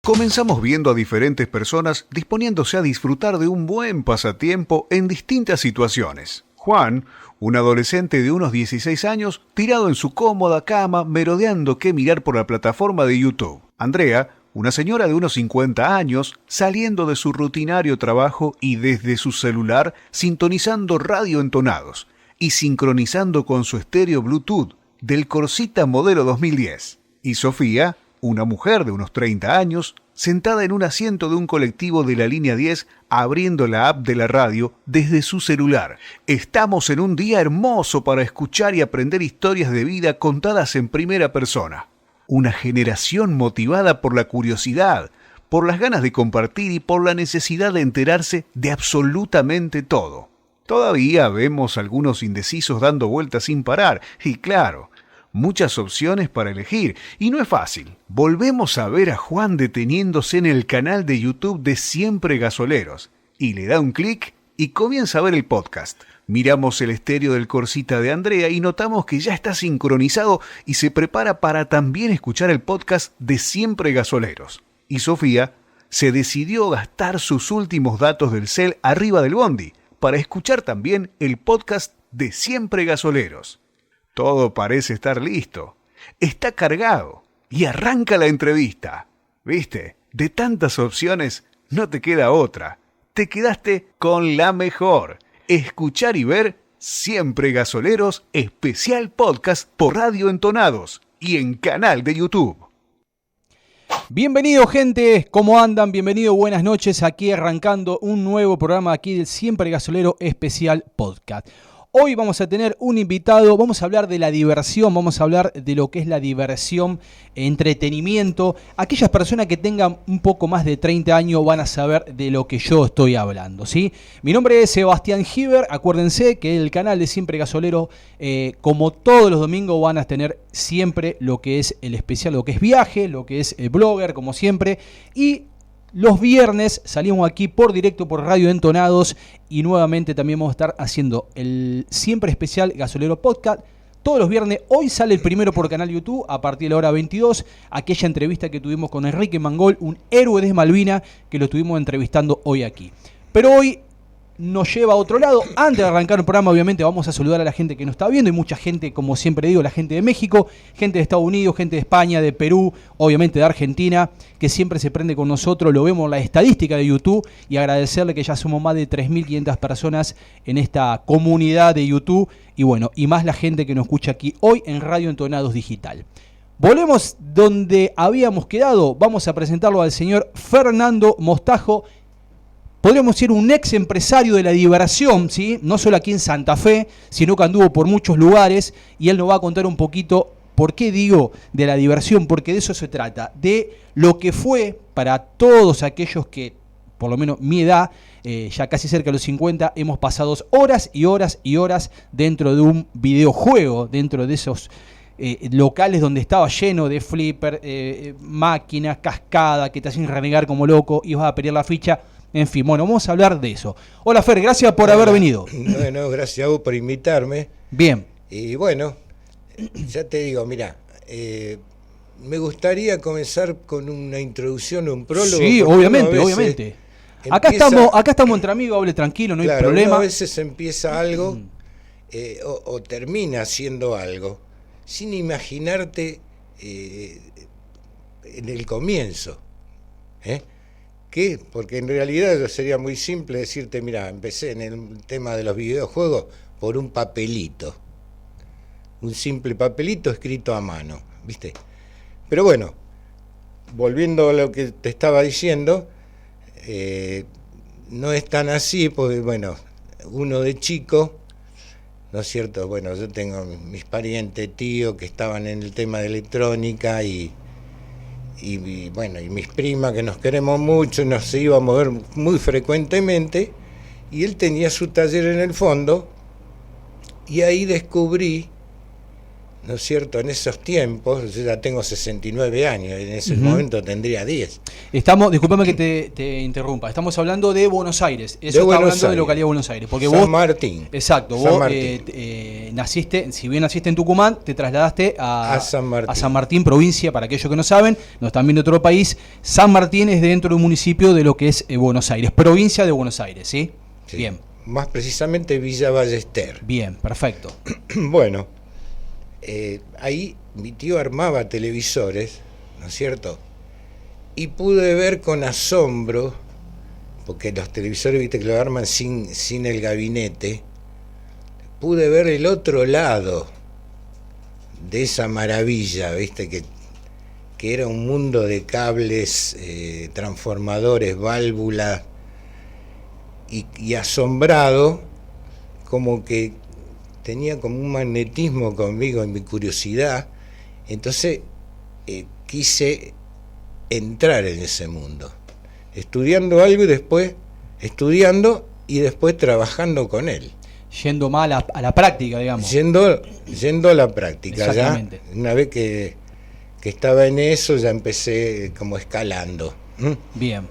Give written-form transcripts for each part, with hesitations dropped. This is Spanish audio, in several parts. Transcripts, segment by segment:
Comenzamos viendo a diferentes personas disponiéndose a disfrutar de un buen pasatiempo en distintas situaciones. Juan, un adolescente de unos 16 años, tirado en su cómoda cama, merodeando qué mirar por la plataforma de YouTube. Andrea, una señora de unos 50 años, saliendo de su rutinario trabajo y desde su celular sintonizando Radio Entonados y sincronizando con su estéreo Bluetooth del Corsita modelo 2010. Y Sofía, una mujer de unos 30 años, sentada en un asiento de un colectivo de la línea 10, abriendo la app de la radio desde su celular. Estamos en un día hermoso para escuchar y aprender historias de vida contadas en primera persona. Una generación motivada por la curiosidad, por las ganas de compartir y por la necesidad de enterarse de absolutamente todo. Todavía vemos algunos indecisos dando vueltas sin parar, y claro, muchas opciones para elegir, y no es fácil. Volvemos a ver a Juan deteniéndose en el canal de YouTube de Siempre Gasoleros, y le da un clic y comienza a ver el podcast. Miramos el estéreo del Corsita de Andrea y notamos que ya está sincronizado y se prepara para también escuchar el podcast de Siempre Gasoleros. Y Sofía se decidió gastar sus últimos datos del cel arriba del bondi para escuchar también el podcast de Siempre Gasoleros. Todo parece estar listo, está cargado y arranca la entrevista. ¿Viste? De tantas opciones no te queda otra. Te quedaste con la mejor. Escuchar y ver Siempre Gasoleros especial podcast por Radio Entonados y en canal de YouTube. Bienvenido, gente, ¿cómo andan? Bienvenido, buenas noches, aquí arrancando un nuevo programa aquí del Siempre Gasolero especial podcast. Hoy vamos a tener un invitado, vamos a hablar de la diversión, vamos a hablar de lo que es la diversión, entretenimiento. Aquellas personas que tengan un poco más de 30 años van a saber de lo que yo estoy hablando, ¿sí? Mi nombre es Sebastián Giver, acuérdense que el canal de Siempre Gasolero, como todos los domingos, van a tener siempre lo que es el especial, lo que es viaje, lo que es el blogger, como siempre, y los viernes salimos aquí por directo por Radio Entonados y nuevamente también vamos a estar haciendo el siempre especial Gasolero Podcast todos los viernes. Hoy sale el primero por canal YouTube a partir de la hora 22, aquella entrevista que tuvimos con Enrique Mangol, un héroe de Malvinas que lo estuvimos entrevistando hoy aquí. Pero hoy nos lleva a otro lado. Antes de arrancar el programa, obviamente, vamos a saludar a la gente que nos está viendo. Y mucha gente, como siempre digo, la gente de México, gente de Estados Unidos, gente de España, de Perú, obviamente de Argentina, que siempre se prende con nosotros. Lo vemos en la estadística de YouTube. Y agradecerle que ya somos más de 3.500 personas en esta comunidad de YouTube. Y bueno, y más la gente que nos escucha aquí hoy en Radio Entonados Digital. Volvemos donde habíamos quedado. Vamos a presentarlo al señor Fernando Mostajo. Podríamos ser un ex empresario de la diversión, ¿sí? No solo aquí en Santa Fe, sino que anduvo por muchos lugares y él nos va a contar un poquito por qué digo de la diversión, porque de eso se trata, de lo que fue para todos aquellos que, por lo menos mi edad, ya casi cerca de los 50, hemos pasado horas y horas y horas dentro de un videojuego, dentro de esos locales donde estaba lleno de flipper, máquinas, cascada, que te hacen renegar como loco y vas a pelear la ficha. En fin, bueno, vamos a hablar de eso. Hola Fer, gracias por haber venido. Bueno, gracias a vos por invitarme. Bien. Y bueno, ya te digo, mira, me gustaría comenzar con una introducción, un prólogo. Sí, obviamente. Acá estamos entre amigos, hable tranquilo, no hay problema. A veces empieza algo o termina haciendo algo sin imaginarte en el comienzo. ¿Qué? Porque en realidad sería muy simple decirte, mira, empecé en el tema de los videojuegos por un papelito. Un simple papelito escrito a mano, ¿viste? Pero bueno, volviendo a lo que te estaba diciendo, no es tan así, porque bueno, uno de chico, ¿no es cierto? Bueno, yo tengo mis parientes, tíos que estaban en el tema de electrónica y bueno, y mis primas que nos queremos mucho y nos íbamos a ver muy frecuentemente, y él tenía su taller en el fondo y ahí descubrí, ¿no es cierto? En esos tiempos, yo ya tengo 69 años, en ese momento tendría 10. Disculpame que te interrumpa, estamos hablando de Buenos Aires, eso De está Buenos hablando de Aires. localidad de Buenos Aires, porque San vos, Martín. exacto, San vos Martín. naciste, si bien naciste en Tucumán, te trasladaste A San Martín. a San Martín, provincia, para aquellos que no saben, nos están viendo de otro país. San Martín es dentro de un municipio de lo que es Buenos Aires, provincia de Buenos Aires, ¿sí? Sí. Bien. Más precisamente Villa Ballester. Bien, perfecto. Bueno, ahí mi tío armaba televisores, ¿no es cierto? Y pude ver con asombro, porque los televisores, viste que lo arman sin el gabinete, pude ver el otro lado de esa maravilla, viste, que era un mundo de cables, transformadores, válvulas, y asombrado, como que tenía como un magnetismo conmigo en mi curiosidad. Entonces quise entrar en ese mundo, estudiando algo y después trabajando con él. Yendo más a la práctica, digamos. Yendo a la práctica. Exactamente. Ya una vez que estaba en eso, ya empecé como escalando. Bien.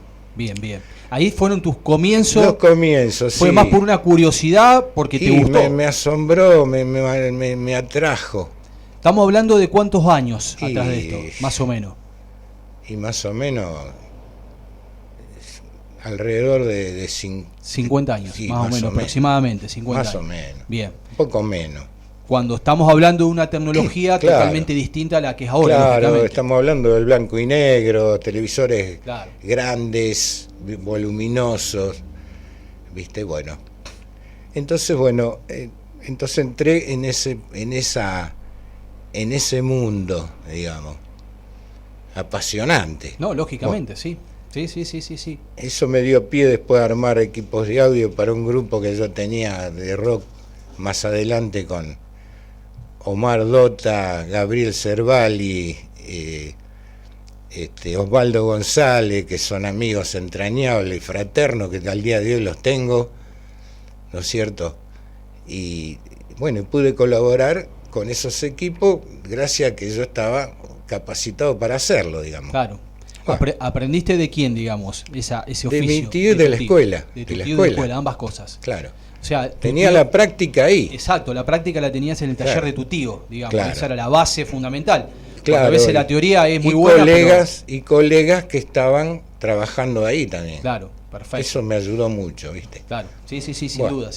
Ahí fueron tus comienzos. Los comienzos, Fue sí. más por una curiosidad, porque te gustó. Me asombró, me atrajo. Estamos hablando de cuántos años Y- atrás de esto, más o menos. Y más o menos alrededor de 50 años, sí, más o menos, aproximadamente 50 Más años. o menos. Bien. Un poco menos. Cuando estamos hablando de una tecnología Claro. totalmente distinta a la que es ahora, Claro, lógicamente. estamos hablando del blanco y negro, televisores Claro. grandes, voluminosos, ¿viste? Bueno. Entonces, bueno, entonces entré en ese mundo, digamos, apasionante. No, lógicamente, sí. Sí. Eso me dio pie después a armar equipos de audio para un grupo que yo tenía de rock más adelante con Omar Dota, Gabriel Cervali, Osvaldo González, que son amigos entrañables y fraternos, que al día de hoy los tengo, ¿no es cierto? Y bueno, pude colaborar con esos equipos gracias a que yo estaba capacitado para hacerlo, digamos. Claro. Bueno. ¿Aprendiste de quién, digamos, ese oficio? De mi tío y de tu la tío. escuela. De tu De la tío y de la escuela. escuela, ambas cosas. Claro. O sea, tu Tenía tío- la práctica ahí. Exacto, la práctica la tenías en el taller Claro. de tu tío, digamos. Claro. Esa era la base fundamental. Porque Claro, a veces la teoría es muy y buena, y colegas que estaban trabajando ahí también. pero... Claro, perfecto. Eso me ayudó mucho, ¿viste? Claro, sí, sin Bueno. duda.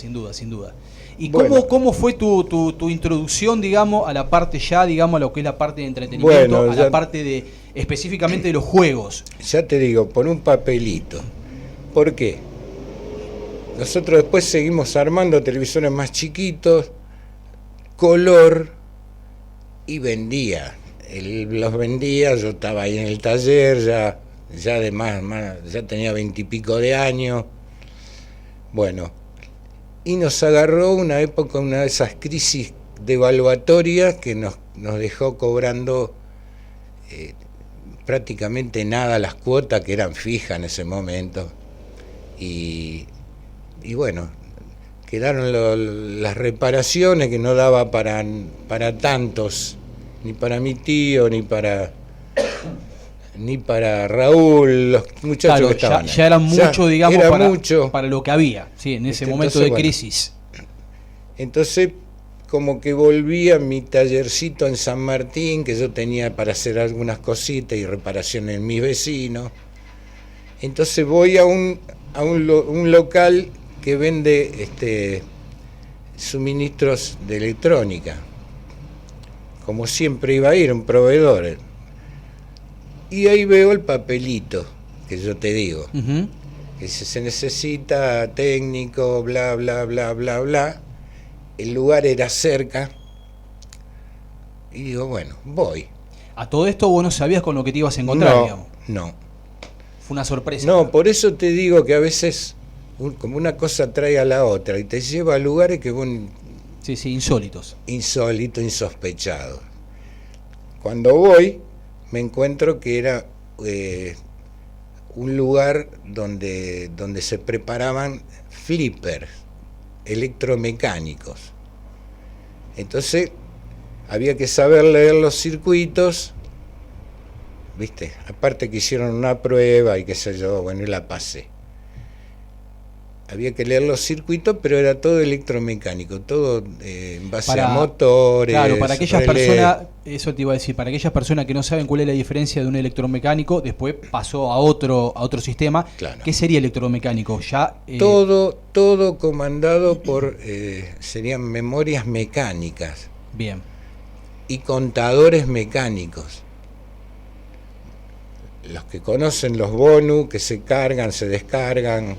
¿Y Bueno. cómo fue tu introducción, digamos, a la parte ya, digamos, a lo que es la parte de entretenimiento, Bueno, a ya- la parte de específicamente de los juegos? Ya te digo, por un papelito. ¿Por qué? Nosotros después seguimos armando televisores más chiquitos, color, y vendía. Los vendía, yo estaba ahí en el taller, ya de más, ya tenía 20 y pico de años. Bueno, y nos agarró una época, una de esas crisis devaluatorias que nos dejó cobrando prácticamente nada las cuotas que eran fijas en ese momento. Y bueno, quedaron las reparaciones que no daba para tantos, ni para mi tío, ni para Raúl, los muchachos Claro, que estaban ya ahí. eran mucho, digamos, era para, mucho. para lo que había, sí, en ese momento Entonces, de bueno. crisis. Entonces, como que volví a mi tallercito en San Martín, que yo tenía para hacer algunas cositas y reparaciones en mis vecinos. Entonces voy a un local que vende suministros de electrónica. Como siempre iba a ir, un proveedor. Y ahí veo el papelito que yo te digo. Ujú. Que se necesita técnico, bla, bla, bla, bla, bla. El lugar era cerca. Y digo, bueno, voy. A todo esto vos no sabías con lo que te ibas a encontrar, digamos. No. Fue una sorpresa. No, por eso te digo que a veces como una cosa trae a la otra y te lleva a lugares que vos Sí, insólitos. insólito, insospechado. Cuando voy, me encuentro que era un lugar donde se preparaban flippers electromecánicos. Entonces, había que saber leer los circuitos, ¿viste? Aparte que hicieron una prueba y qué sé yo, bueno, y la pasé. Había que leer los circuitos, pero era todo electromecánico, todo en base a motores. Claro, para aquellas relés. personas, eso te iba a decir, para aquellas personas que no saben cuál es la diferencia de un electromecánico, después pasó a otro sistema. Claro. ¿Qué sería electromecánico? Ya Todo comandado por, serían memorias mecánicas. Bien. Y contadores mecánicos. Los que conocen los bonus, que se cargan, se descargan,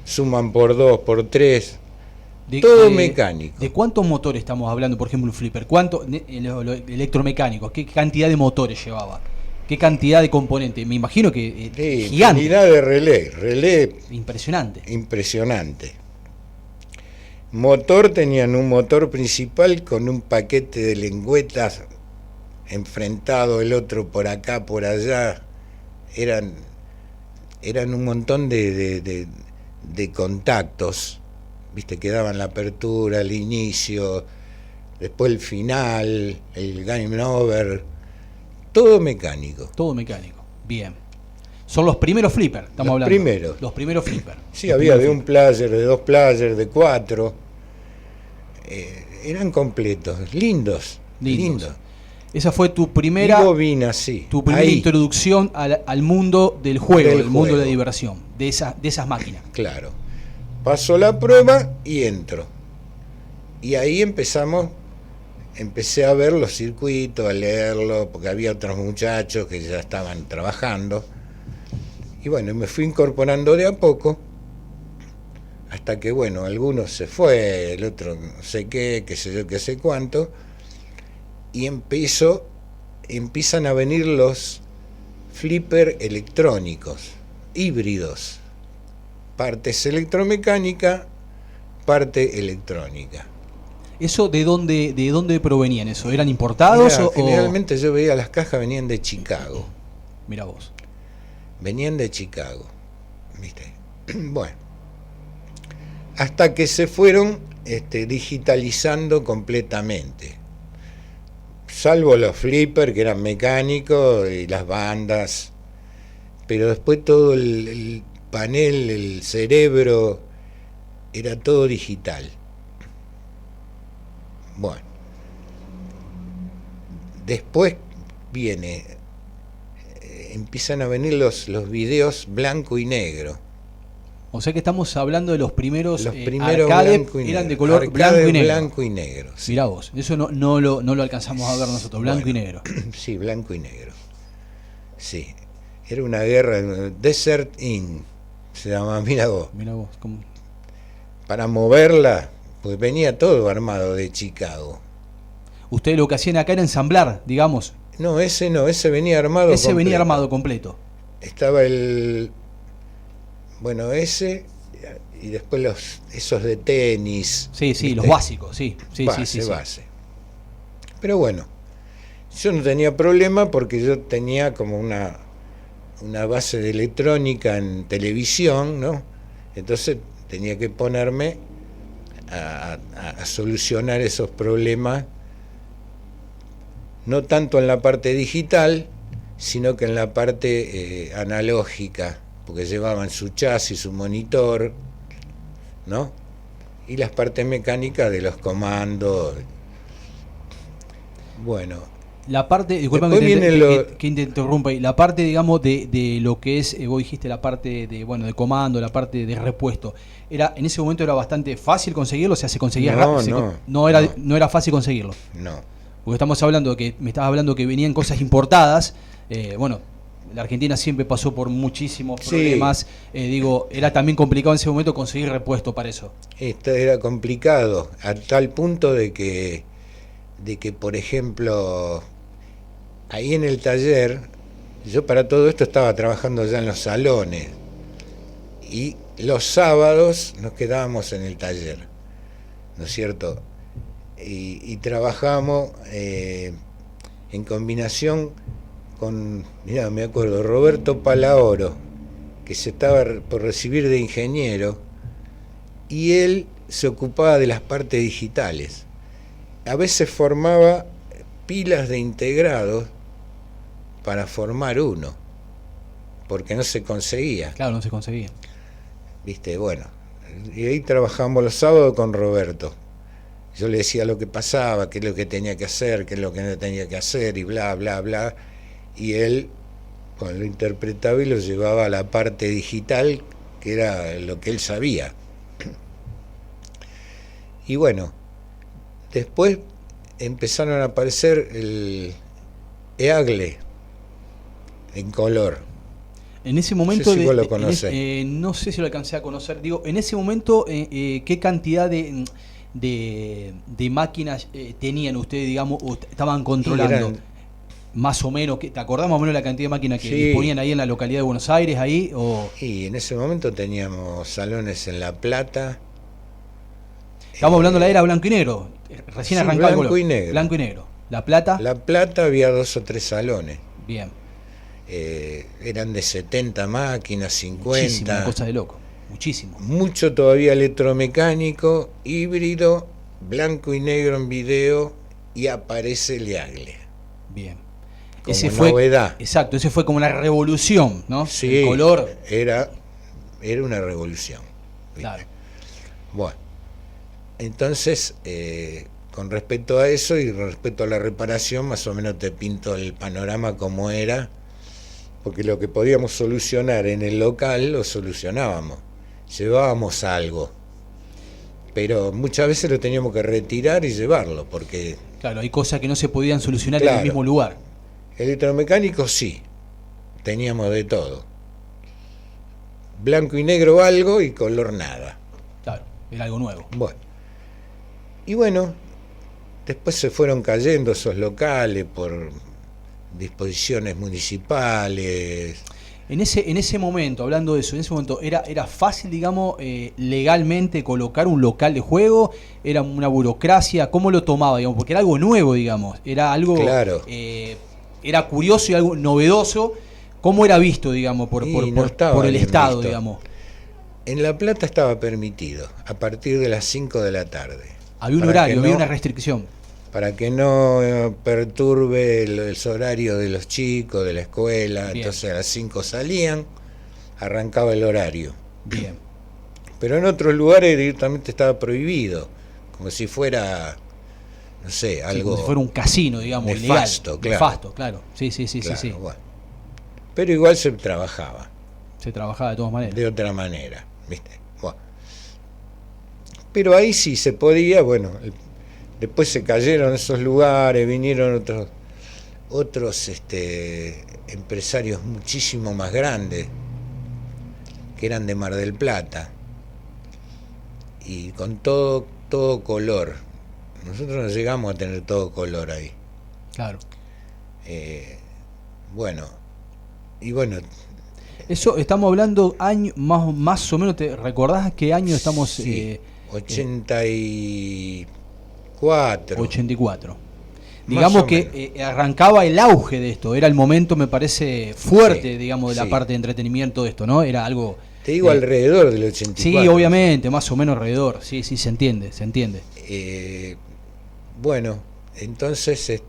suman por 2, por 3, todo mecánico. ¿De cuántos motores estamos hablando, por ejemplo, un flipper? ¿Cuánto electromecánicos? ¿Qué cantidad de motores llevaba? ¿Qué cantidad de componentes? Me imagino que gigante. Cantidad de relé impresionante. Motor, tenían un motor principal con un paquete de lengüetas enfrentado, el otro por acá, por allá. Eran un montón de contactos, viste, que daban la apertura, el inicio, después el final, el game over, todo mecánico. Todo mecánico, bien. Son los primeros flippers, estamos hablando. Los primeros flippers. Sí, había de un player, de 2 players, de 4. Eran completos, lindos. Esa fue tu primera bobina, sí. Tu primera introducción al mundo del juego, mundo de la diversión, de esas máquinas. Claro. Paso la prueba y entro. Y ahí empecé a ver los circuitos, a leerlos, porque había otros muchachos que ya estaban trabajando. Y bueno, me fui incorporando de a poco, hasta que, bueno, algunos se fue, el otro no sé qué sé yo, qué sé cuánto, y empiezan a venir los flipper electrónicos, híbridos, partes electromecánica, parte electrónica. ¿Eso de dónde provenían eso? ¿Eran importados? Mirá, generalmente yo veía las cajas, venían de Chicago. Mira vos. Venían de Chicago, ¿viste? Bueno, hasta que se fueron digitalizando completamente. Salvo los flippers, que eran mecánicos, y las bandas, pero después todo el panel, el cerebro, era todo digital. Bueno, después empiezan a venir los videos blanco y negro. O sea que estamos hablando de los primeros arcade, eran de color blanco y negro. Blanco y negro, sí. Mirá vos, eso no lo alcanzamos a ver nosotros, blanco y negro. Sí, blanco y negro. Sí, era una guerra, Desert Inn se llamaba, mirá vos. ¿Cómo? Para moverla, pues venía todo armado de Chicago. Ustedes lo que hacían acá era ensamblar, digamos. No, ese venía armado completo. Ese venía armado completo. Estaba ese, y después esos de tenis. Sí, ¿viste? Los básicos, sí. Base. Pero bueno, yo no tenía problema porque yo tenía como una base de electrónica en televisión, ¿no? Entonces tenía que ponerme a solucionar esos problemas, no tanto en la parte digital, sino que en la parte analógica, porque llevaban su chasis, su monitor, ¿no? Y las partes mecánicas de los comandos. Bueno, la parte, disculpame que te interrumpa ahí, la parte, digamos, de lo que es, vos dijiste la parte de comando, la parte de repuesto, en ese momento era bastante fácil conseguirlo, o sea, se conseguía rápido, no era fácil conseguirlo. No. Porque me estabas hablando que venían cosas importadas, la Argentina siempre pasó por muchísimos problemas, era también complicado en ese momento conseguir repuesto para eso. Esto era complicado, a tal punto de que por ejemplo, ahí en el taller, yo para todo esto estaba trabajando ya en los salones, y los sábados nos quedábamos en el taller, ¿no es cierto? Y trabajamos en combinación con, mirá, me acuerdo, Roberto Palaoro, que se estaba por recibir de ingeniero, y él se ocupaba de las partes digitales. A veces formaba pilas de integrados para formar uno, porque no se conseguía. Claro, no se conseguía. ¿Viste? Bueno, y ahí trabajamos los sábados con Roberto. Yo le decía lo que pasaba, qué es lo que tenía que hacer, qué es lo que no tenía que hacer, y bla, bla, bla. Y él, con lo interpretaba y lo llevaba a la parte digital, que era lo que él sabía. Y bueno, después empezaron a aparecer el EAGLE en color. En ese momento, no sé si vos lo conocés. No sé si lo alcancé a conocer. Digo, en ese momento, ¿qué cantidad de máquinas tenían ustedes, digamos, o estaban controlando? Más o menos, ¿te acordás más o menos la cantidad de máquinas que disponían ahí en la localidad de Buenos Aires? Ahí, Y en ese momento teníamos salones en La Plata. Estamos hablando de la era blanco y negro. Recién arrancaba el color. Blanco y negro. Blanco y negro. La Plata. La Plata había 2 o 3 salones. Bien. Eran de 70 máquinas, 50. Muchísimo, una cosa de loco. Muchísimo. Mucho todavía electromecánico, híbrido, blanco y negro en video, y aparece el EAGLE. Bien. Como novedad. Exacto, ese fue como una revolución, ¿no? Sí, el color. Era una revolución. ¿Viste? Claro. Bueno, entonces, con respecto a eso y respecto a la reparación, más o menos te pinto el panorama como era, porque lo que podíamos solucionar en el local lo solucionábamos, llevábamos algo, pero muchas veces lo teníamos que retirar y llevarlo, porque... Claro, hay cosas que no se podían solucionar Claro. en el mismo lugar. Electromecánico sí, teníamos de todo. Blanco y negro algo y color nada. Claro, era algo nuevo. Bueno. Y bueno, después se fueron cayendo esos locales por disposiciones municipales. En ese momento, hablando de eso, en ese momento, ¿era fácil, digamos, legalmente colocar un local de juego? ¿Era una burocracia? ¿Cómo lo tomaba, digamos? Porque era algo nuevo, digamos. Era algo... Claro. Era curioso y algo novedoso. ¿Cómo era visto, digamos, por el Estado, visto. digamos? En La Plata estaba permitido, a partir de las 5 de la tarde. Había un horario, había una restricción. Para que no perturbe el horario de los chicos, de la escuela. Bien. Entonces a las 5 salían, arrancaba el horario. Bien. Pero en otros lugares directamente estaba prohibido, como si fuera, no sé, algo... Como si fuera un casino, digamos, nefasto, ilegal. claro. Nefasto, claro. Sí. Claro, bueno. Pero igual se trabajaba. Se trabajaba de todas maneras. De otra manera, ¿viste? Bueno. Pero ahí sí se podía, bueno, después se cayeron esos lugares, vinieron otros empresarios muchísimo más grandes, que eran de Mar del Plata, y con todo color. Nosotros no llegamos a tener todo color ahí. Claro. Bueno, y bueno... Eso estamos hablando año, más o menos, ¿te recordás qué año estamos? Sí, 84. 84. Digamos que arrancaba el auge de esto, era el momento, me parece, fuerte, digamos, de la parte de entretenimiento de esto, ¿no? Era algo... Te digo alrededor del 84. Sí, obviamente, más o menos alrededor, sí, se entiende. Bueno, entonces,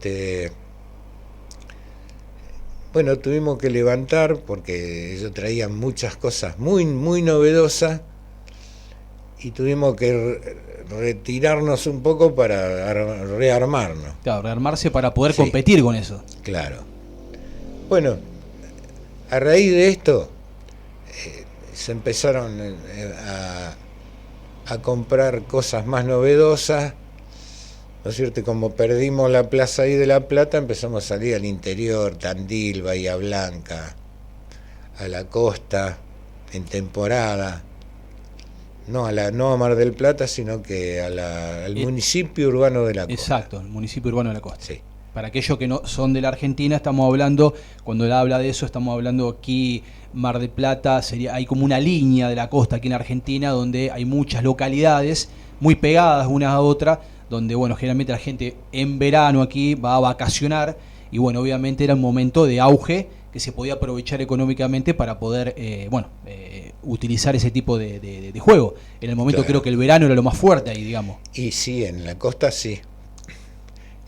bueno, tuvimos que levantar porque ellos traían muchas cosas muy, muy novedosas y tuvimos que retirarnos un poco para rearmarnos. Claro, rearmarse para poder competir con eso. Claro. Bueno, a raíz de esto se empezaron a comprar cosas más novedosas, ¿no es cierto? Como perdimos la plaza ahí de La Plata, empezamos a salir al interior, Tandil, Bahía Blanca, a la costa, en temporada. No a Mar del Plata, sino que al municipio urbano de la costa. Exacto, el municipio urbano de la costa. Sí. Para aquellos que no son de la Argentina, estamos hablando, cuando él habla de eso, estamos hablando aquí, Mar del Plata, hay como una línea de la costa aquí en Argentina, donde hay muchas localidades muy pegadas unas a otras, donde, bueno, generalmente la gente en verano aquí va a vacacionar, y bueno, obviamente era un momento de auge que se podía aprovechar económicamente para poder, utilizar ese tipo de juego. En el momento creo que el verano era lo más fuerte ahí, digamos. Y sí, en la costa sí.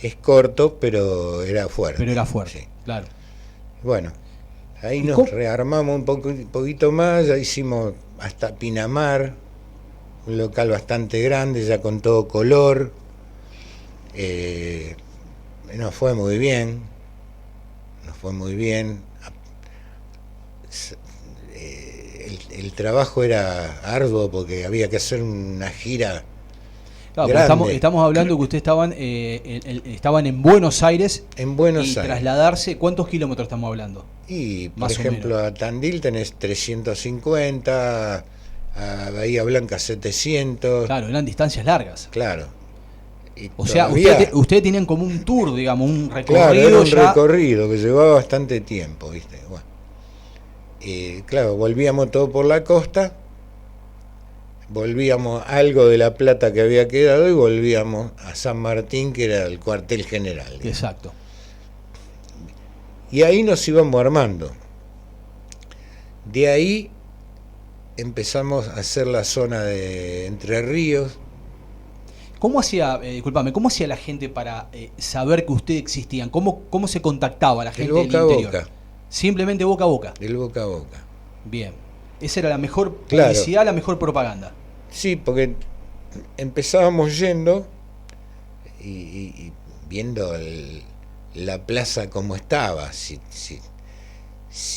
es corto, pero era fuerte. Pero era fuerte, sí. Claro. Bueno, ahí nos rearmamos un poquito más, ya hicimos hasta Pinamar, un local bastante grande, ya con todo color. Nos fue muy bien. El trabajo era arduo porque había que hacer una gira. Claro, estamos hablando que ustedes estaban en Buenos Aires. En Buenos Aires. Trasladarse, ¿cuántos kilómetros estamos hablando? Y, por ejemplo, a Tandil tenés 350, a Bahía Blanca 700. Claro, eran distancias largas. Claro. O sea, ustedes tenían como un tour, digamos, un recorrido. Claro, era un recorrido que llevaba bastante tiempo, ¿viste? Bueno. Claro, volvíamos todo por la costa, volvíamos algo de La Plata que había quedado y volvíamos a San Martín, que era el cuartel general, ¿no? Exacto. Y ahí nos íbamos armando. De ahí empezamos a hacer la zona de Entre Ríos. ¿Cómo hacía la gente para saber que ustedes existían? ¿Cómo se contactaba la gente del interior? Boca. Simplemente boca a boca. Del boca a boca. Bien. Esa era la mejor publicidad, la mejor propaganda. Sí, porque empezábamos yendo y viendo la plaza como estaba, si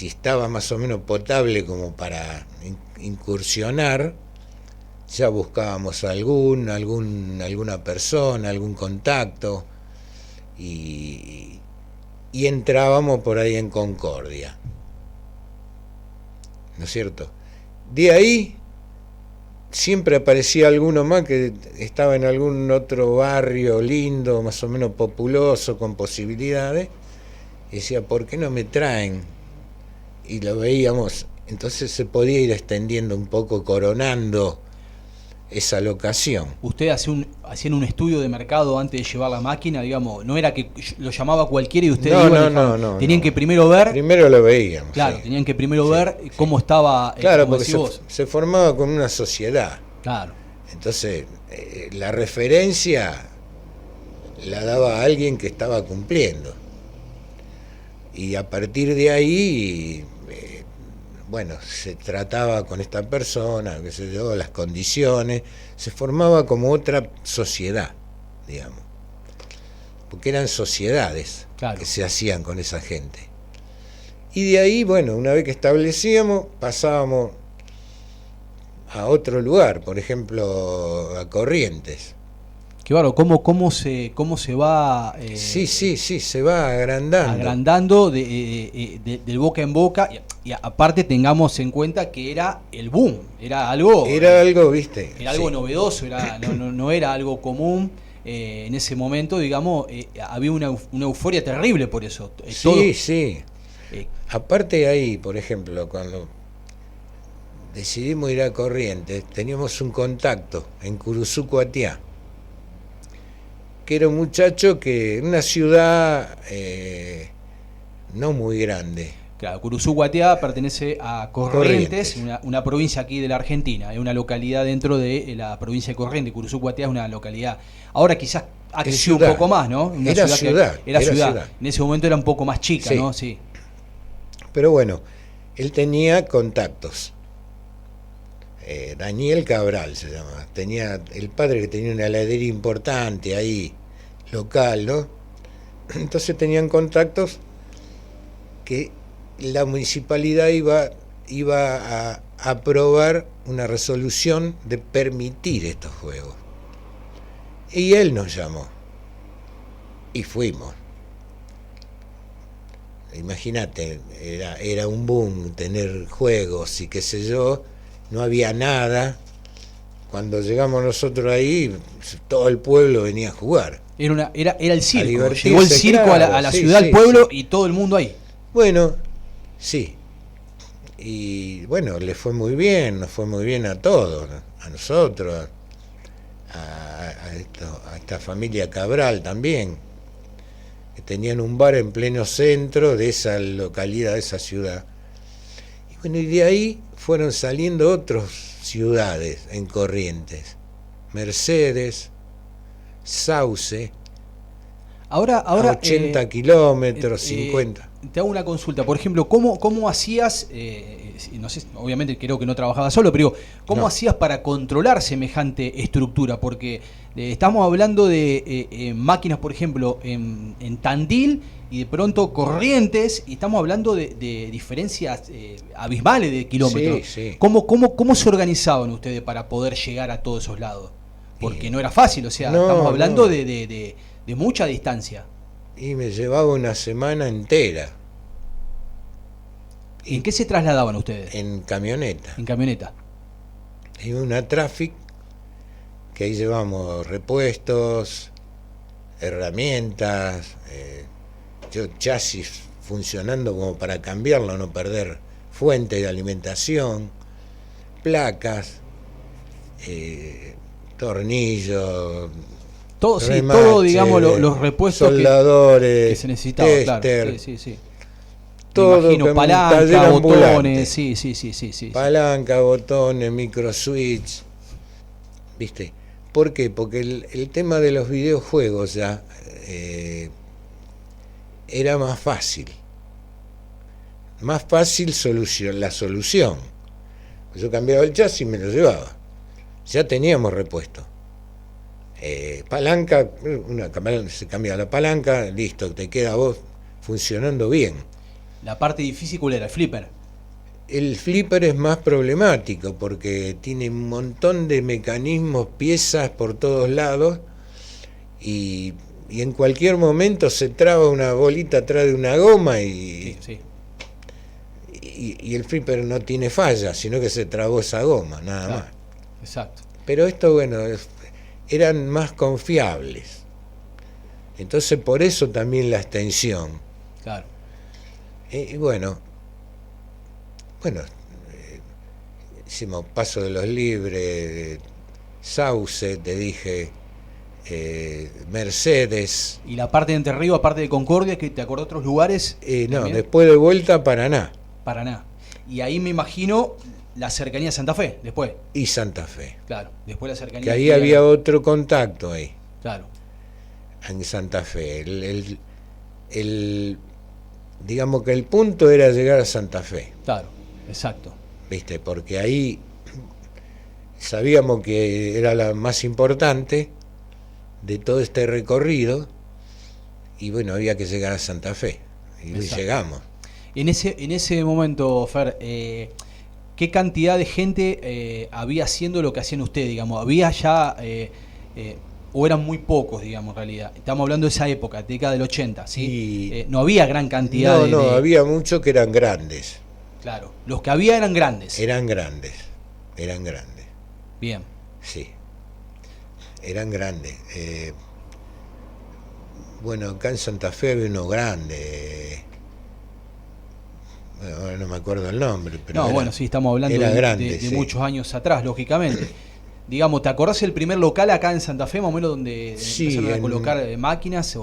estaba más o menos potable como para incursionar, ya buscábamos alguna persona, algún contacto y entrábamos por ahí en Concordia, ¿no es cierto? De ahí siempre aparecía alguno más que estaba en algún otro barrio lindo, más o menos populoso, con posibilidades, y decía, ¿por qué no me traen? Y lo veíamos, entonces se podía ir extendiendo un poco, coronando esa locación. Usted hacían un estudio de mercado antes de llevar la máquina, digamos, no era que lo llamaba cualquiera y ustedes tenían que primero ver. Primero lo veíamos. Claro, sí. Tenían que primero ver cómo estaba. Claro, porque se formaba con una sociedad. Claro. Entonces, la referencia la daba alguien que estaba cumpliendo. Y a partir de ahí, se trataba con esta persona, qué sé yo, las condiciones, se formaba como otra sociedad, digamos. Porque eran sociedades que se hacían con esa gente. Y de ahí, una vez que establecíamos, pasábamos a otro lugar, por ejemplo, a Corrientes. Que claro, ¿cómo se va? Sí, se va agrandando. Agrandando del boca en boca. Y aparte tengamos en cuenta que era el boom, era algo, ¿viste? Era algo novedoso, no era algo común. En ese momento, digamos, había una euforia terrible por eso. Sí. Aparte ahí, por ejemplo, cuando decidimos ir a Corrientes, teníamos un contacto en Curuzú Cuatiá, que era un muchacho que en una ciudad no muy grande. Claro, Curuzú Guatiá pertenece a Corrientes. Una provincia aquí de la Argentina, es una localidad dentro de la provincia de Corrientes. Curuzú Guatiá es una localidad. Ahora quizás ha crecido un poco más, ¿no? Era ciudad. En ese momento era un poco más chica, ¿no? Sí. Pero él tenía contactos. Daniel Cabral se llama. Tenía el padre que tenía una heladería importante ahí, local, ¿no? Entonces tenían contactos que la municipalidad iba a aprobar una resolución de permitir estos juegos. Y él nos llamó. Y fuimos. Imagínate, era un boom tener juegos y qué sé yo, no había nada. Cuando llegamos nosotros ahí, todo el pueblo venía a jugar. Era el circo. Llegó el circo a la ciudad, al pueblo, y todo el mundo ahí. Sí. Y le fue muy bien, nos fue muy bien a todos, a nosotros, a esta familia Cabral también, que tenían un bar en pleno centro de esa localidad, de esa ciudad. Y de ahí fueron saliendo otras ciudades en Corrientes, Mercedes, Sauce. Ahora a 80 kilómetros, 50. Te hago una consulta. Por ejemplo, ¿cómo hacías, no sé, obviamente creo que no trabajabas solo, pero ¿cómo hacías para controlar semejante estructura? Porque estamos hablando de máquinas, por ejemplo, en Tandil y de pronto Corrientes, y estamos hablando de diferencias abismales de kilómetros. Sí, sí. ¿Cómo se organizaban ustedes para poder llegar a todos esos lados? Porque no era fácil, o sea, estamos hablando de mucha distancia. Y me llevaba una semana entera. ¿Y en qué se trasladaban ustedes? En camioneta. En camioneta. En una Traffic, que ahí llevamos repuestos, herramientas, chasis funcionando como para cambiarlo, no perder fuente de alimentación, placas, tornillos, Todo, sí, remache, todo, digamos, los repuestos soldadores, que se necesitaban, tester, claro. Sí. todo. Me imagino palanca, botones, sí. Palanca, botones, micro switch, ¿viste? ¿Por qué? Porque el tema de los videojuegos ya era más fácil. Más fácil la solución. Yo cambiaba el chasis y me lo llevaba. Ya teníamos repuesto. Palanca, se cambia la palanca, listo, te queda a vos funcionando bien. La parte difícil, ¿cuál era? El flipper. El flipper es más problemático porque tiene un montón de mecanismos, piezas por todos lados y en cualquier momento se traba una bolita atrás de una goma y el flipper no tiene falla, sino que se trabó esa goma, nada más. Exacto. Pero esto, bueno, eran más confiables. Entonces por eso también la extensión. Claro. Y bueno, hicimos Paso de los Libres, Sauce, te dije, Mercedes. ¿Y la parte de Entre Ríos, aparte de Concordia, que te acordás de otros lugares? No, después de vuelta Paraná. Paraná. Y ahí me imagino la cercanía de Santa Fe, después. Y Santa Fe. Claro, después la cercanía. Que ahí había otro contacto ahí. Claro. En Santa Fe. Digamos que el punto era llegar a Santa Fe. Claro, exacto. ¿Viste? Porque ahí sabíamos que era la más importante de todo este recorrido y bueno, había que llegar a Santa Fe. Y llegamos. En ese momento, Fer, ¿qué cantidad de gente había haciendo lo que hacían ustedes, digamos? ¿Había ya... o eran muy pocos, digamos, en realidad? Estamos hablando de esa época, década del 80, ¿sí? No había gran cantidad No, había muchos que eran grandes. Claro, los que había eran grandes. Eran grandes. Bien. Sí, eran grandes. Bueno, acá en Santa Fe había uno grande. Bueno, ahora no me acuerdo el nombre. Pero sí, estamos hablando de muchos años atrás, lógicamente. Digamos, ¿te acordás el primer local acá en Santa Fe, más o menos, donde empezaron a colocar máquinas?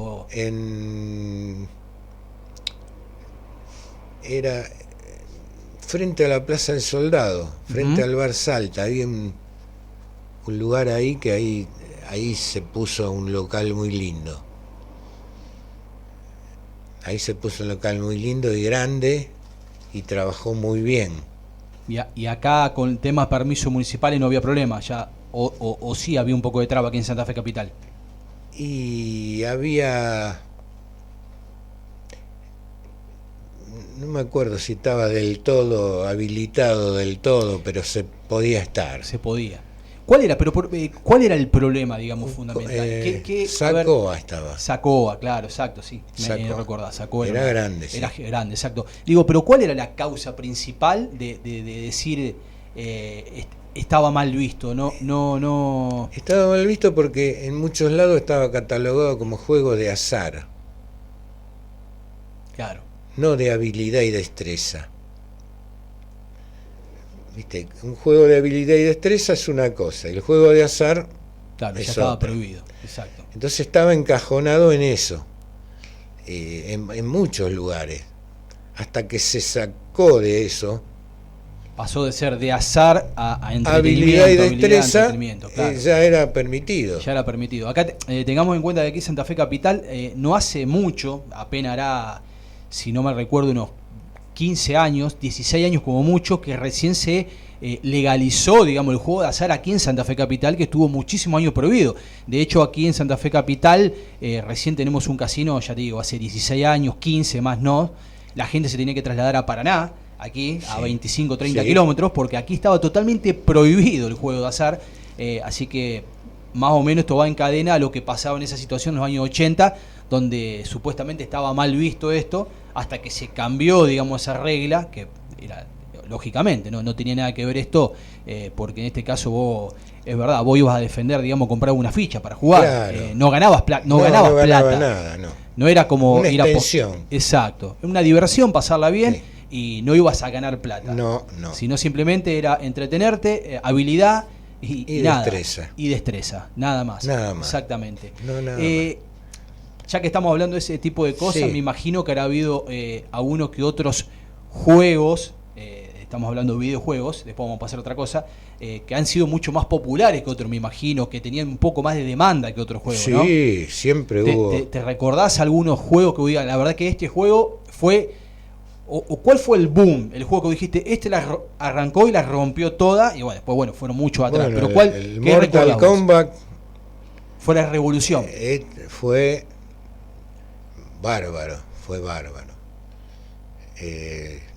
Era frente a la Plaza del Soldado, frente al Bar Salta. Había un lugar ahí que ahí se puso un local muy lindo. Ahí se puso un local muy lindo y grande y trabajó muy bien. Y acá con temas permisos municipales no había problema, ya o sí había un poco de traba aquí en Santa Fe Capital. Y había, no me acuerdo si estaba del todo habilitado pero se podía estar. Se podía. ¿Cuál era el problema, digamos, fundamental? Sacoa estaba. Sacoa, claro, exacto, sí. Me recordás, Sacoa era grande. Era grande, exacto. Digo, pero ¿cuál era la causa principal de decir estaba mal visto? No. Estaba mal visto porque en muchos lados estaba catalogado como juego de azar. Claro. No de habilidad y destreza. ¿Viste? Un juego de habilidad y destreza es una cosa, y el juego de azar ya es estaba otra. prohibido. Exacto. Entonces estaba encajonado en eso, en muchos lugares, hasta que se sacó de eso Pasó de ser de azar a entretenimiento. Habilidad y destreza, entretenimiento, claro. ya era permitido. Ya era permitido. Acá tengamos en cuenta que aquí Santa Fe Capital no hace mucho, apenas hará, si no me recuerdo, unos 15 años, 16 años como mucho, que recién se legalizó, digamos, el juego de azar aquí en Santa Fe Capital, que estuvo muchísimos años prohibido. De hecho, aquí en Santa Fe Capital recién tenemos un casino, ya te digo, hace 16 años, 15 más no. La gente se tenía que trasladar a Paraná, aquí, a 25, 30 kilómetros, porque aquí estaba totalmente prohibido el juego de azar. Así que más o menos esto va en cadena a lo que pasaba en esa situación en los años 80, donde supuestamente estaba mal visto esto, hasta que se cambió, digamos, esa regla, que era, lógicamente, no tenía nada que ver esto, porque en este caso vos, es verdad, vos ibas a defender, digamos, comprar una ficha para jugar, claro. no ganabas, no ganabas plata, nada, no. No era como una ir a extensión. Exacto, una diversión, pasarla bien. Sí. Y no ibas a ganar plata. No. Sino simplemente era entretenerte, habilidad y nada. Destreza. Y destreza, nada más. Nada más. Exactamente. No, nada más. Ya que estamos hablando de ese tipo de cosas, sí. Me imagino que habrá habido algunos que otros juegos, estamos hablando de videojuegos, después vamos a pasar a otra cosa, que han sido mucho más populares que otros, me imagino, que tenían un poco más de demanda que otros juegos, sí, ¿no? Sí, siempre hubo. ¿Te recordás algunos juegos que digan, la verdad que este juego fue... O cuál fue el boom, el juego que dijiste, este la arrancó y la rompió toda, y bueno, después fueron muchos atrás, pero ¿cuál? El Mortal Kombat fue la revolución. Fue bárbaro.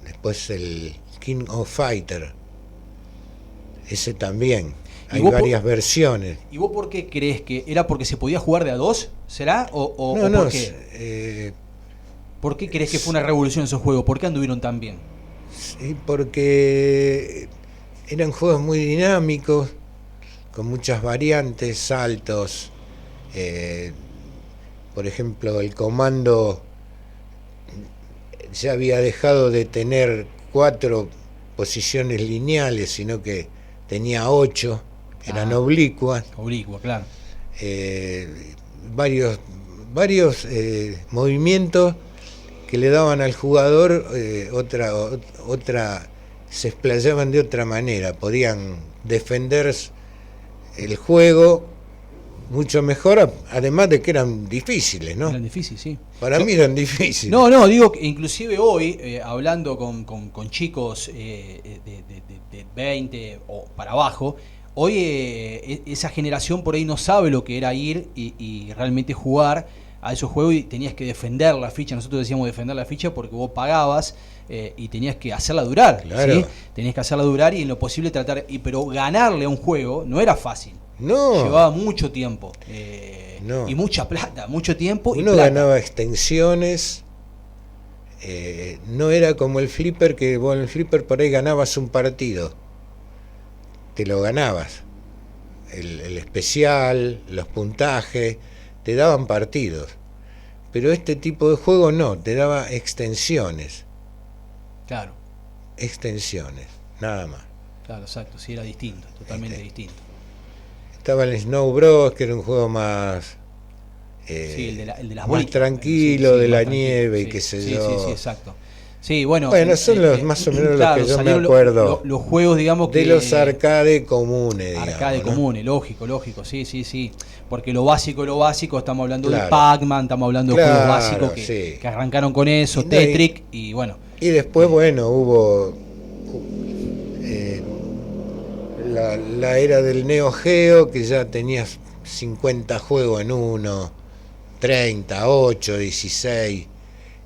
Después el King of Fighter, ese también, hay varias versiones. ¿Y vos por qué crees que era porque se podía jugar de a dos? ¿Será? ¿O por qué? ¿Por qué crees que fue una revolución esos juegos? ¿Por qué anduvieron tan bien? Sí, porque eran juegos muy dinámicos, con muchas variantes, saltos. Por ejemplo, el comando ya había dejado de tener 4 posiciones lineales, sino que tenía 8, eran oblicuas. Oblicua, claro. Varios movimientos que le daban al jugador otra, se explayaban de otra manera, podían defender el juego mucho mejor, además de que eran difíciles, ¿no? Eran difíciles, sí. Para mí eran difíciles. No, digo que inclusive hoy, hablando con chicos de 20 o para abajo, hoy esa generación por ahí no sabe lo que era ir y realmente jugar a esos juegos, y tenías que defender la ficha. Nosotros decíamos defender la ficha porque vos pagabas y tenías que hacerla durar, claro. ¿sí? Tenías que hacerla durar y en lo posible tratar, pero ganarle a un juego no era fácil. No. Llevaba mucho tiempo no. Y mucha plata, mucho tiempo. Uno y plata. ganaba extensiones, no era como el flipper, que vos en el flipper por ahí ganabas un partido, te lo ganabas, el especial, los puntajes, te daban partidos, pero este tipo de juego no, te daba extensiones. Claro. Extensiones, nada más. Claro, exacto, sí, era distinto, totalmente distinto. Estaba el Snow Bros, que era un juego más sí, el de las más bolitas, tranquilo, sí, de la tranquilo, nieve, sí, y qué sé yo. Sí, exacto. Sí, bueno, son los más o menos claro, los que yo me acuerdo. Los juegos, digamos, de los arcade comunes, digamos. Arcade comunes, lógico, sí. Porque lo básico, estamos hablando claro. de Pac-Man, estamos hablando de juegos básicos que arrancaron con eso, Tetris, y bueno. Y después, hubo la era del Neo Geo, que ya tenías 50 juegos en uno, 30, 8, 16,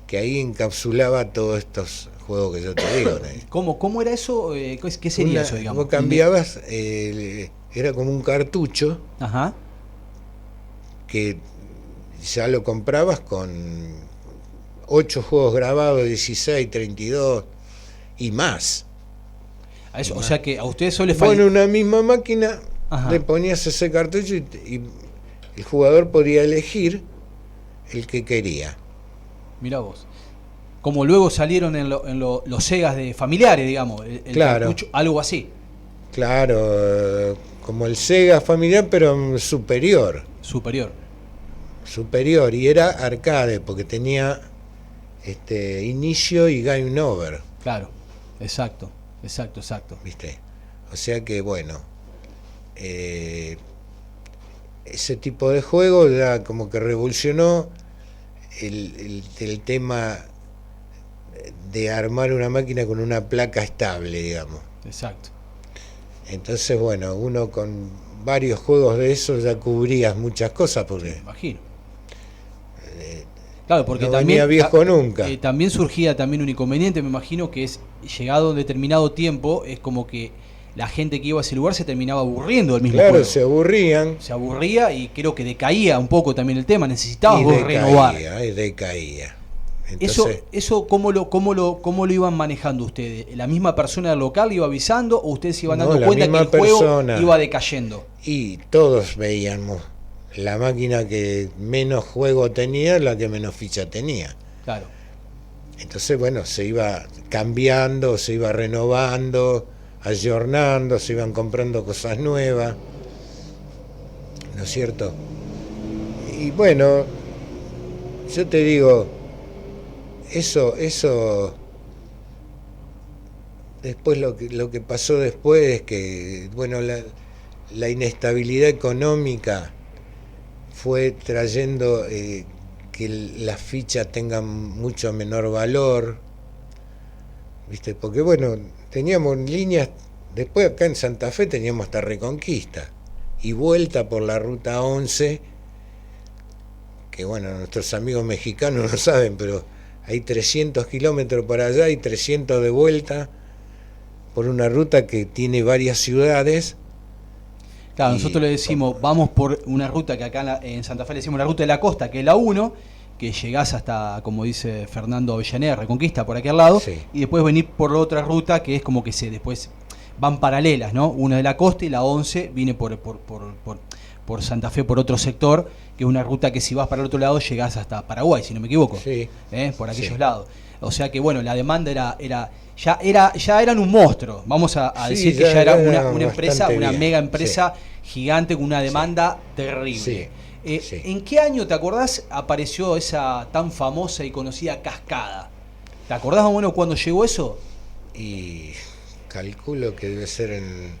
que ahí encapsulaba todos estos juegos que yo te digo. ¿Cómo era eso? ¿Qué sería eso, digamos? Vos cambiabas, era como un cartucho. Ajá. Que ya lo comprabas con 8 juegos grabados, 16, 32 y más. A eso, o sea que a ustedes solo les falta. En una misma máquina, ajá, le ponías ese cartucho y el jugador podía elegir el que quería. Mirá vos. Como luego salieron en los Segas de familiares, digamos, el claro, cartucho, algo así. Claro, como el Sega familiar, pero superior. Superior, y era arcade, porque tenía inicio y game over. Claro, exacto. Exacto, exacto. ¿Viste? O sea que, bueno, ese tipo de juego ya como que revolucionó el tema de armar una máquina con una placa estable, digamos. Exacto. Entonces, bueno, uno con varios juegos de esos ya cubrías muchas cosas, Me porque imagino. Claro, porque no también venía viejo nunca. también surgía también un inconveniente, me imagino, que es llegado un determinado tiempo, es como que la gente que iba a ese lugar se terminaba aburriendo del mismo Claro, juego. se aburrían Se aburría y creo que decaía un poco también el tema, necesitabas y vos renovar. decaía. Entonces, Eso ¿cómo lo iban manejando ustedes? ¿La misma persona del local iba avisando o ustedes se iban No, dando la cuenta que el misma juego persona. iba decayendo? y todos veíamos la máquina que menos juego tenía, la que menos ficha tenía. Claro. Entonces, bueno, se iba cambiando, se iba renovando, ayornando, se iban comprando cosas nuevas, ¿no es cierto? Y bueno, yo te digo, eso después lo que pasó después es que, bueno, la inestabilidad económica fue trayendo que las fichas tengan mucho menor valor, ¿viste? Porque, bueno, teníamos líneas, después acá en Santa Fe teníamos hasta Reconquista y vuelta por la ruta 11, que, bueno, nuestros amigos mexicanos no saben, pero hay 300 kilómetros para allá y 300 de vuelta por una ruta que tiene varias ciudades. Claro, Y nosotros le decimos, vamos por una ruta que acá en Santa Fe le decimos la ruta de la costa, que es la 1, que llegás hasta, como dice Fernando Avellaneda, Reconquista, por aquel lado, Sí. y después venir por la otra ruta, que es como que después van paralelas, ¿no? Una de la costa y la 11 viene por Santa Fe, por otro sector, que es una ruta que si vas para el otro lado llegás hasta Paraguay, si no me equivoco, Sí. por aquellos Sí. lados. O sea que, bueno, la demanda ya eran un monstruo. Vamos a Sí, decir que ya ya era era una empresa, bastante una bien. mega empresa gigante con una demanda terrible. Sí, sí. ¿En qué año, te acordás, apareció esa tan famosa y conocida cascada? ¿Te acordás más o menos cuando llegó eso? Y calculo que debe ser en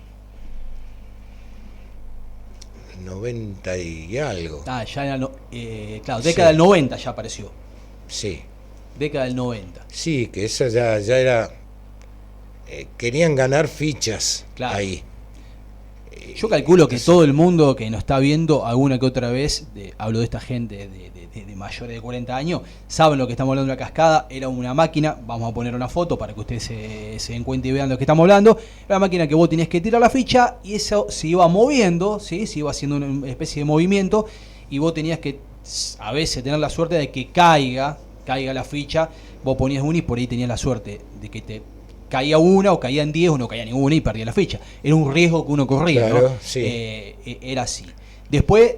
90 y algo. Ah, ya era, claro, década del 90 ya apareció. Sí, Década del 90. sí, que eso ya era... querían ganar fichas Claro. ahí. Yo calculo que Entonces, todo el mundo que nos está viendo alguna que otra vez, hablo de esta gente de mayores de 40 años, saben lo que estamos hablando de una cascada. Era una máquina, vamos a poner una foto para que ustedes se den cuenta y vean lo que estamos hablando. Era una máquina que vos tenías que tirar la ficha y eso se iba moviendo, ¿sí? Se iba haciendo una especie de movimiento y vos tenías que a veces tener la suerte de que caiga la ficha. Vos ponías una y por ahí tenías la suerte de que te caía una o caían 10 o no caía ninguna y perdía la ficha. Era un riesgo que uno corría, Claro, ¿no? sí. Era así. Después,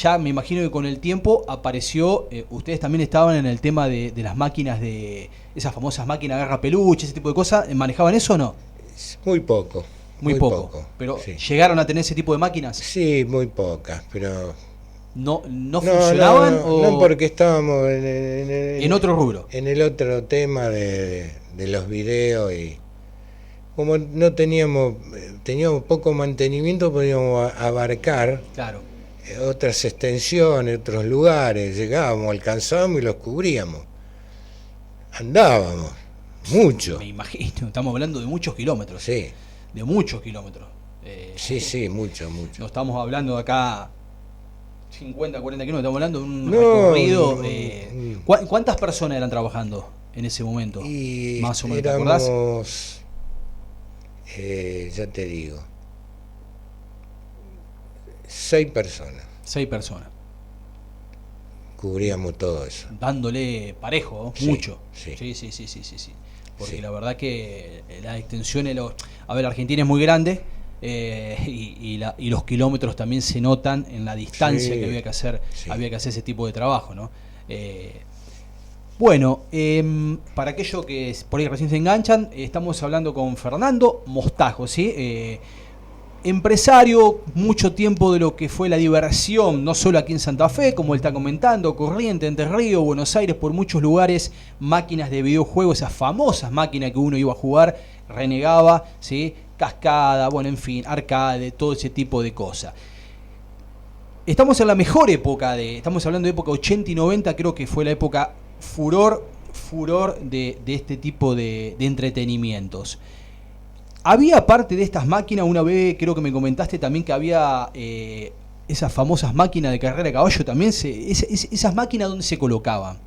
ya me imagino que con el tiempo apareció, ustedes también estaban en el tema de las máquinas, de esas famosas máquinas agarra peluche, ese tipo de cosas. ¿Manejaban eso o no? muy poco. Muy poco. Pero sí. ¿llegaron a tener ese tipo de máquinas? Sí, muy pocas, pero... ¿No funcionaban? No, porque estábamos en otro rubro. En el otro tema de los videos, y como no teníamos poco mantenimiento, podíamos abarcar Claro. otras extensiones, otros lugares. Llegábamos, alcanzábamos y los cubríamos. Andábamos mucho. Me imagino, estamos hablando de muchos kilómetros. Sí, De muchos kilómetros. sí, mucho. No estamos hablando de acá 50, 40 kilómetros, estamos hablando de un No, recorrido. no. ¿Cuántas personas eran trabajando en ese momento? Y Más o menos, ¿te acordás? éramos, ya te digo, 6 personas. 6 personas. Cubríamos todo eso. Dándole parejo, Sí, mucho. sí. Sí. Porque Sí. la verdad que las extensiones, a ver, Argentina es muy grande, y los kilómetros también se notan en la distancia Sí, que había que hacer, sí. ese tipo de trabajo, ¿no? Bueno, para aquellos que por ahí recién se enganchan, estamos hablando con Fernando Mostajo, ¿sí? empresario, mucho tiempo de lo que fue la diversión, no solo aquí en Santa Fe, como él está comentando, Corrientes, Entre Ríos, Buenos Aires, por muchos lugares, máquinas de videojuegos, esas famosas máquinas que uno iba a jugar, renegaba, ¿sí? Cascada, bueno, en fin, arcade, todo ese tipo de cosas. Estamos en la mejor época, estamos hablando de época 80 y 90, creo que fue la época furor de este tipo de entretenimientos. Había parte de estas máquinas, una vez creo que me comentaste también que había esas famosas máquinas de carrera de caballo también, esas máquinas donde se colocaban.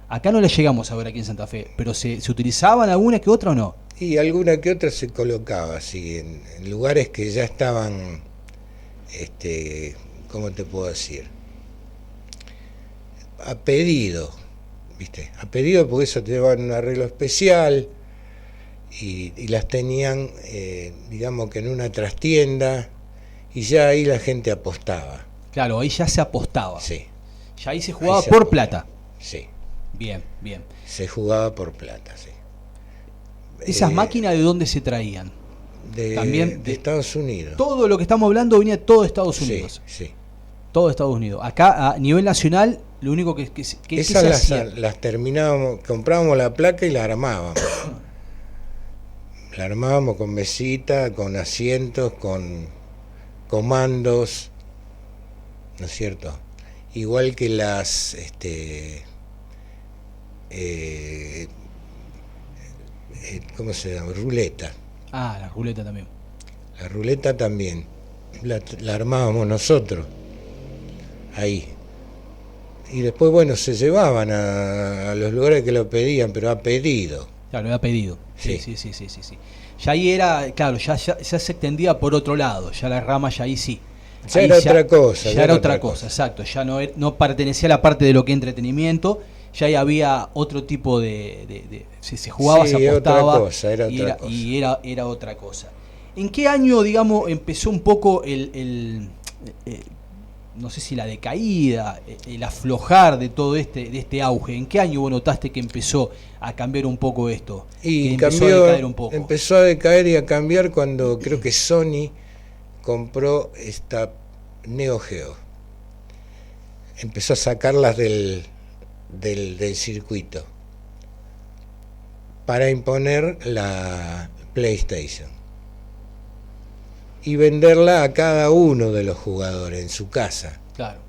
Acá no las llegamos a ver aquí en Santa Fe, pero ¿se utilizaban alguna que otra o no? Y alguna que otra se colocaba, sí, en lugares que ya estaban, ¿cómo te puedo decir? A pedido, ¿viste? A pedido porque eso te llevaban un arreglo especial. Y las tenían, digamos que en una trastienda, y ya ahí la gente apostaba. Claro, ahí ya se apostaba. Sí. Ya ahí se jugaba por plata. Sí. Bien, bien. Se jugaba por plata, sí. ¿Esas máquinas de dónde se traían? También de Estados Unidos. Todo lo que estamos hablando venía de todo Estados Unidos. Sí, sí. Todo Estados Unidos. Acá, a nivel nacional, lo único que esas se las terminábamos, comprábamos la placa y la armábamos. La armábamos con mesita, con asientos, con comandos, ¿no es cierto? Igual que las, ¿cómo se llama? Ruleta. Ah, la ruleta también. La ruleta también. La armábamos nosotros. Ahí. Y después, bueno, se llevaban a los lugares que lo pedían, pero a pedido. Claro, era pedido. Sí. Ya ahí era, claro, ya se extendía por otro lado, ya la rama ya ahí sí. Ya ahí era otra cosa. Ya era otra cosa, exacto. Ya no pertenecía a la parte de lo que es entretenimiento, ya ahí había otro tipo si se jugaba, se apostaba, era otra cosa. ¿En qué año, digamos, empezó un poco no sé si la decaída, el aflojar de todo este auge? ¿En qué año vos notaste que empezó a cambiar un poco esto? Y empezó a decaer un poco. Empezó a decaer y a cambiar cuando creo que Sony compró esta Neo Geo. Empezó a sacarlas del circuito para imponer la PlayStation y venderla a cada uno de los jugadores en su casa. Claro.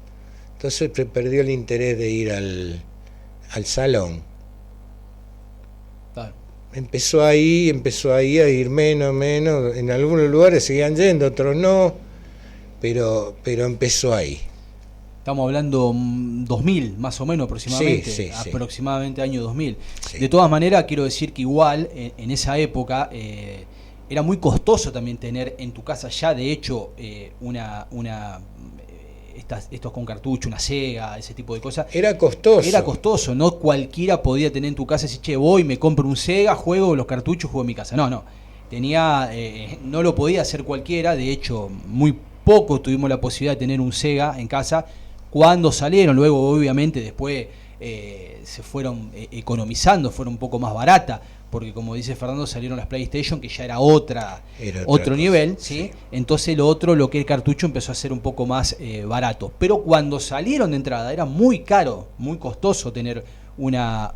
Entonces perdió el interés de ir al salón. Claro. Empezó ahí a ir menos. En algunos lugares seguían yendo, otros no, pero empezó ahí. Estamos hablando 2000, más o menos aproximadamente, sí. Aproximadamente año 2000. Sí. De todas maneras, quiero decir que igual, en esa época, era muy costoso también tener en tu casa ya, de hecho, estos con cartucho, una Sega, ese tipo de cosas. Era costoso, no cualquiera podía tener en tu casa y decir, che, voy, me compro un Sega, juego los cartuchos, juego en mi casa. No. No lo podía hacer cualquiera, de hecho, muy poco tuvimos la posibilidad de tener un Sega en casa cuando salieron. Luego, obviamente, después se fueron economizando, fueron un poco más baratas, porque como dice Fernando, salieron las PlayStation, que ya era otro nivel, ¿sí? Entonces lo que el cartucho empezó a ser un poco más barato. Pero cuando salieron de entrada era muy caro, muy costoso tener una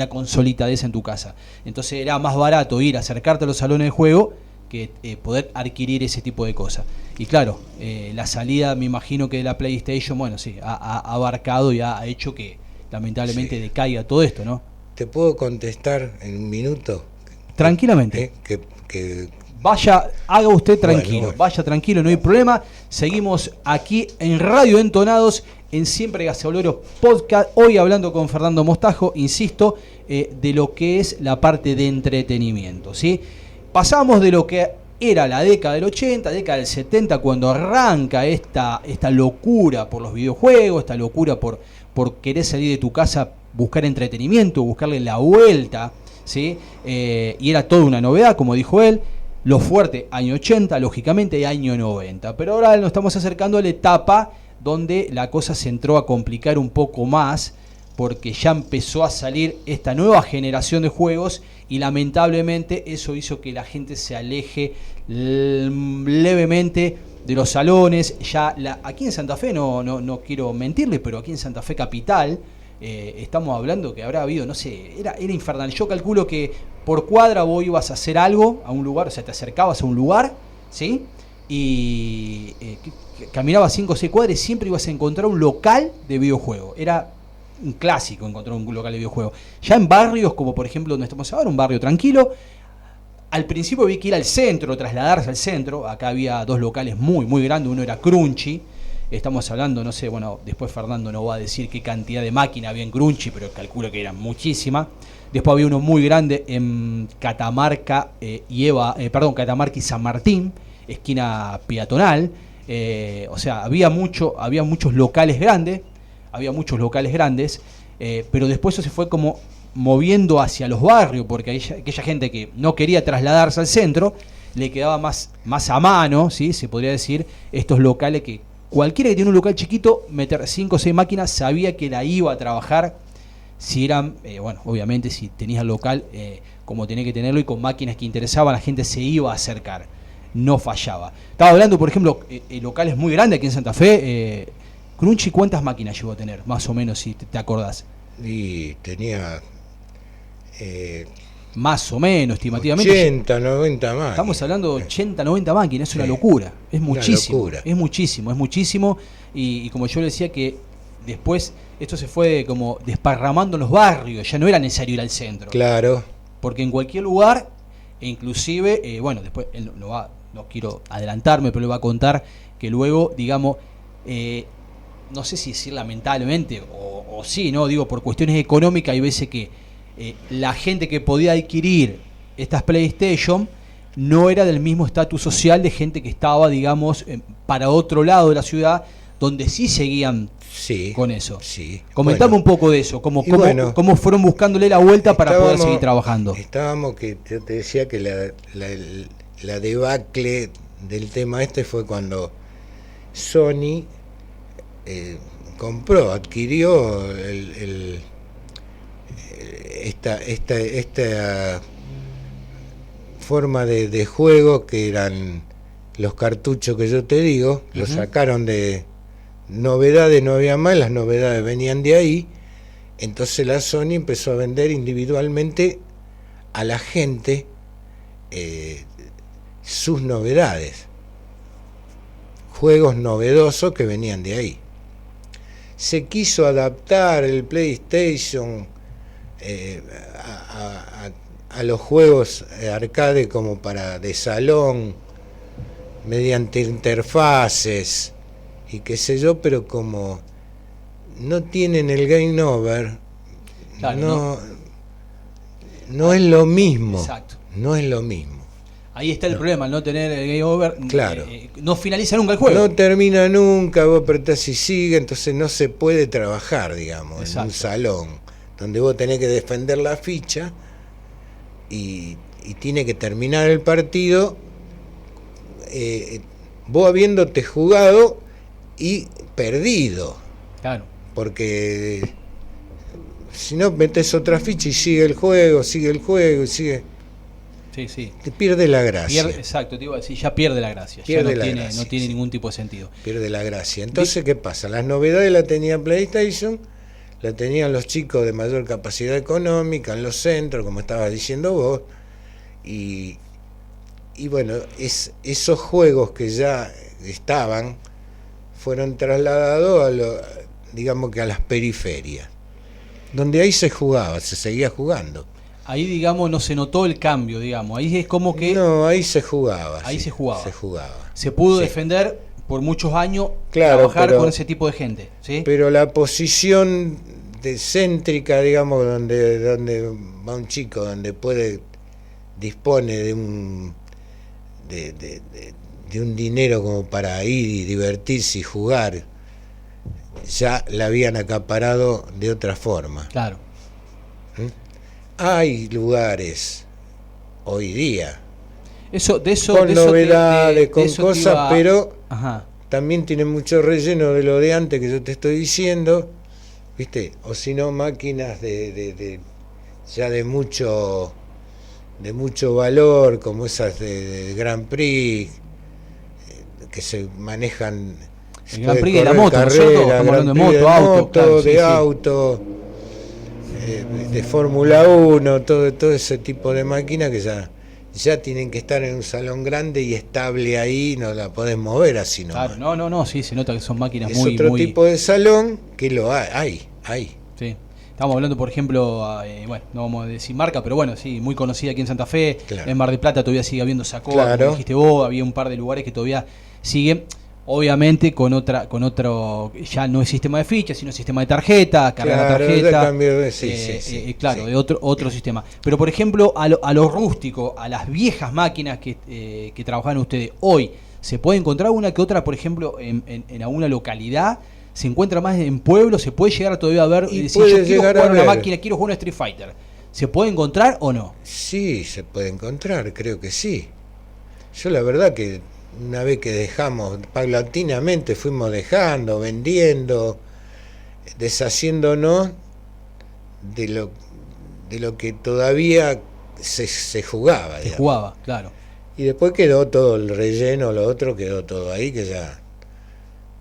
consolita de esa en tu casa. Entonces era más barato acercarte a los salones de juego que poder adquirir ese tipo de cosas. Y claro, la salida, me imagino que de la PlayStation, bueno, sí, ha abarcado y ha hecho que lamentablemente decaiga todo esto, ¿no? ¿Te puedo contestar en un minuto? Tranquilamente. Que vaya, haga usted tranquilo, bueno. Vaya tranquilo, no hay problema. Seguimos aquí en Radio Entonados, en Siempre Gasolero Podcast, hoy hablando con Fernando Mostajo, insisto, de lo que es la parte de entretenimiento, ¿sí? Pasamos de lo que era la década del 80, década del 70, cuando arranca esta locura por los videojuegos, esta locura por querer salir de tu casa, buscar entretenimiento, buscarle la vuelta, ¿sí? Y era toda una novedad, como dijo él. Lo fuerte, año 80, lógicamente, y año 90. Pero ahora nos estamos acercando a la etapa donde la cosa se entró a complicar un poco más, porque ya empezó a salir esta nueva generación de juegos y lamentablemente eso hizo que la gente se aleje levemente de los salones. Aquí en Santa Fe, no quiero mentirle, pero aquí en Santa Fe capital, estamos hablando que habrá habido, no sé, era infernal. Yo calculo que por cuadra vos ibas a hacer algo a un lugar, o sea, te acercabas a un lugar, ¿sí? Y caminabas 5 o 6 cuadras y siempre ibas a encontrar un local de videojuego. Era un clásico encontrar un local de videojuego. Ya en barrios como por ejemplo donde estamos ahora, un barrio tranquilo, al principio había que ir al centro, trasladarse al centro. Acá había 2 locales muy grandes, uno era Crunchy. Estamos hablando, no sé, bueno, después Fernando nos va a decir qué cantidad de máquinas había en Crunchy, pero calculo que eran muchísimas. Después había uno muy grande en Catamarca Catamarca y San Martín, esquina peatonal. O sea, había muchos locales grandes, pero después eso se fue como moviendo hacia los barrios, porque aquella gente que no quería trasladarse al centro, le quedaba más a mano, ¿sí? Se podría decir, estos locales que cualquiera que tiene un local chiquito, meter 5 o 6 máquinas, sabía que la iba a trabajar, si eran, obviamente si tenías el local como tenía que tenerlo y con máquinas que interesaban, la gente se iba a acercar, no fallaba. Estaba hablando, por ejemplo, locales muy grandes aquí en Santa Fe. Crunchy, ¿cuántas máquinas llegó a tener? Más o menos, si te acordás. Y tenía... más o menos, estimativamente. 80, 90 máquinas. Estamos hablando de 80, 90 máquinas, es una locura. Es muchísimo. Es muchísimo. Y como yo le decía, que después esto se fue como desparramando en los barrios, ya no era necesario ir al centro. Claro. Porque en cualquier lugar, e inclusive, después él no quiero adelantarme, pero le va a contar que luego, digamos, no sé si decir lamentablemente o sí, ¿no? Digo, por cuestiones económicas hay veces que la gente que podía adquirir estas PlayStation no era del mismo estatus social de gente que estaba, digamos, para otro lado de la ciudad, donde sí seguían con eso. Sí. Comentame un poco de eso, cómo fueron buscándole la vuelta para poder seguir trabajando. Que yo te decía que la debacle del tema fue cuando Sony adquirió esta forma de juego, que eran los cartuchos que yo te digo. Uh-huh. Lo sacaron de novedades, no había más, las novedades venían de ahí. Entonces la Sony empezó a vender individualmente a la gente sus novedades, juegos novedosos que venían de ahí. Se quiso adaptar el PlayStation a los juegos arcade como de salón, mediante interfaces y qué sé yo, pero como no tienen el game over, claro, no es lo mismo. Exacto. No es lo mismo. Ahí está el problema, al no tener el game over, claro. No finaliza nunca el juego. No termina nunca, vos apretás y sigue, entonces no se puede trabajar, digamos, exacto, en un salón, donde vos tenés que defender la ficha y tiene que terminar el partido vos habiéndote jugado y perdido. Claro. Porque si no metes otra ficha y sigue el juego. Sí. Te pierde la gracia. Exacto, te iba a decir, ya pierde la gracia. No tiene ningún tipo de sentido. Pierde la gracia. Entonces, ¿qué pasa? Las novedades las tenía PlayStation, la tenían los chicos de mayor capacidad económica en los centros, como estabas diciendo vos, y bueno, esos juegos que ya estaban fueron trasladados digamos que a las periferias, donde ahí se seguía jugando. Ahí, digamos, no se notó el cambio, digamos. Ahí es como que... No, ahí se jugaba. Ahí sí, se jugaba. Se pudo defender por muchos años, claro, trabajar con ese tipo de gente, ¿sí? Pero la posición céntrica, digamos, donde va un chico, donde dispone de un dinero como para ir y divertirse y jugar, ya la habían acaparado de otra forma. Claro. Hay lugares hoy día con novedades, con cosas, pero también tiene mucho relleno de lo de antes que yo te estoy diciendo, ¿viste? O si no, máquinas ya de mucho de mucho valor, como esas de Grand Prix, que se manejan. El Grand Prix de la moto, ¿no es cierto? Estamos hablando de moto, auto, claro, de auto, de Fórmula 1, todo ese tipo de máquinas que ya tienen que estar en un salón grande y estable ahí, no la podés mover así nomás. Claro, no, sí, se nota que son máquinas es muy... otro muy... tipo de salón que lo hay. Sí. Estamos hablando, por ejemplo, bueno, no vamos a decir marca, pero bueno, sí, muy conocida aquí en Santa Fe. Claro. En Mar del Plata todavía sigue habiendo Sacoa, Claro. como dijiste vos, había un par de lugares que todavía siguen, obviamente con otro, ya no es sistema de fichas, sino sistema de tarjeta, cargar la tarjeta. Ya cambió, claro, sí. de otro sistema. Pero por ejemplo, a lo rústico, a las viejas máquinas que trabajan ustedes hoy, ¿se puede encontrar una que otra, por ejemplo, en alguna localidad? ¿Se encuentra más en pueblos? ¿Se puede llegar todavía a ver? Y Decir, puede yo quiero llegar jugar a una ver. máquina, quiero jugar una Street Fighter. ¿Se puede encontrar o no? Sí, se puede encontrar, creo que sí. Yo la verdad que una vez que dejamos, paulatinamente fuimos dejando, vendiendo, deshaciéndonos de lo que todavía se jugaba. Se jugaba, claro. Y después quedó todo el relleno, lo otro quedó todo ahí, que ya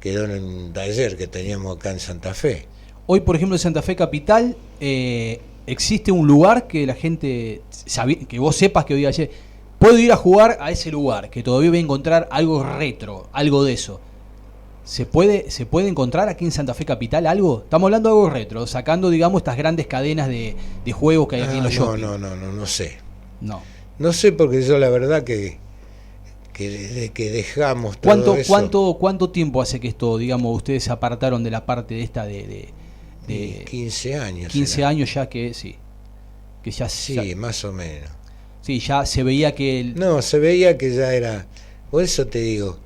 quedó en un taller que teníamos acá en Santa Fe. Hoy, por ejemplo, en Santa Fe Capital, existe un lugar que la gente, que vos sepas que hoy ayer, puedo ir a jugar a ese lugar, que todavía voy a encontrar algo retro, algo de eso. ¿Se puede encontrar aquí en Santa Fe Capital algo? Estamos hablando de algo retro, sacando, digamos, estas grandes cadenas de juegos que hay aquí en los shopping. No sé. No. No sé, porque yo la verdad que desde que dejamos todo eso... ¿Cuánto tiempo hace que esto, digamos, ustedes se apartaron de la parte de esta de 15 años. 15 años ya que sí. Que ya más o menos. Sí, ya se veía que No, se veía que ya era... Por eso te digo,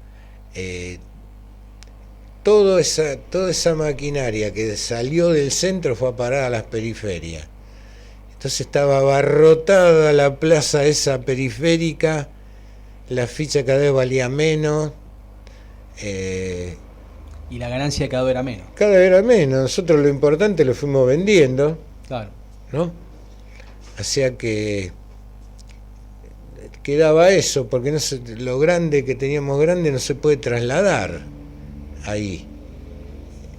toda esa maquinaria que salió del centro fue a parar a las periferias. Entonces estaba abarrotada la plaza esa periférica, la ficha cada vez valía menos. Y la ganancia cada vez era menos. Cada vez era menos. Nosotros lo importante lo fuimos vendiendo. Claro. ¿No? O sea que quedaba eso, porque lo grande que teníamos grande no se puede trasladar ahí.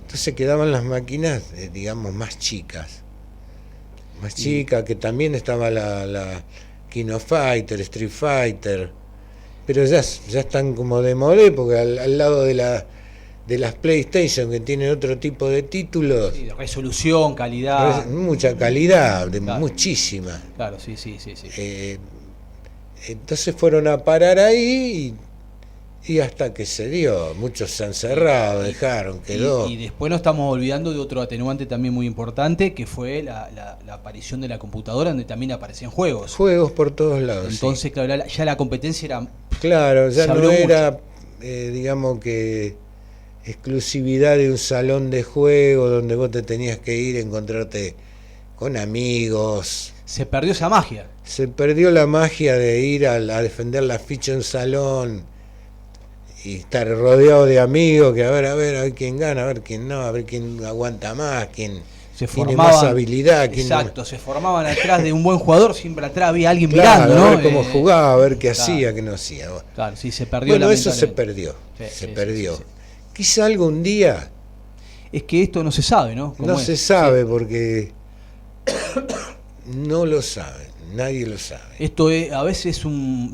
Entonces quedaban las máquinas, digamos, más chicas. Más chicas, que también estaba la Kino Fighter, Street Fighter, pero ya están como de modé, porque al lado de las PlayStation, que tienen otro tipo de títulos, sí, de resolución, calidad, mucha calidad, claro, muchísima. Claro, sí. Entonces fueron a parar ahí y hasta que se dio, muchos se han cerrado, dejaron, quedó. Y después nos estamos olvidando de otro atenuante también muy importante, que fue la aparición de la computadora, donde también aparecían juegos. Juegos por todos lados. Entonces, sí. claro, ya la competencia era... Claro, ya no era, digamos que, exclusividad de un salón de juego donde vos te tenías que ir a encontrarte con amigos. Se perdió esa magia. Se perdió la magia de ir a defender la ficha en un salón y estar rodeado de amigos, que a ver quién gana, a ver quién no, a ver quién aguanta más, quién tiene más habilidad. Exacto, se formaban atrás de un buen jugador, siempre atrás había alguien claro, mirando, ¿no? A ver cómo jugaba, a ver qué claro, hacía, qué no hacía. Claro, sí, se perdió. Bueno, eso se perdió, se perdió. Sí. Quizá algún día... Es que esto no se sabe, ¿no? No se sabe, porque no lo saben, nadie lo sabe. Esto es, a veces es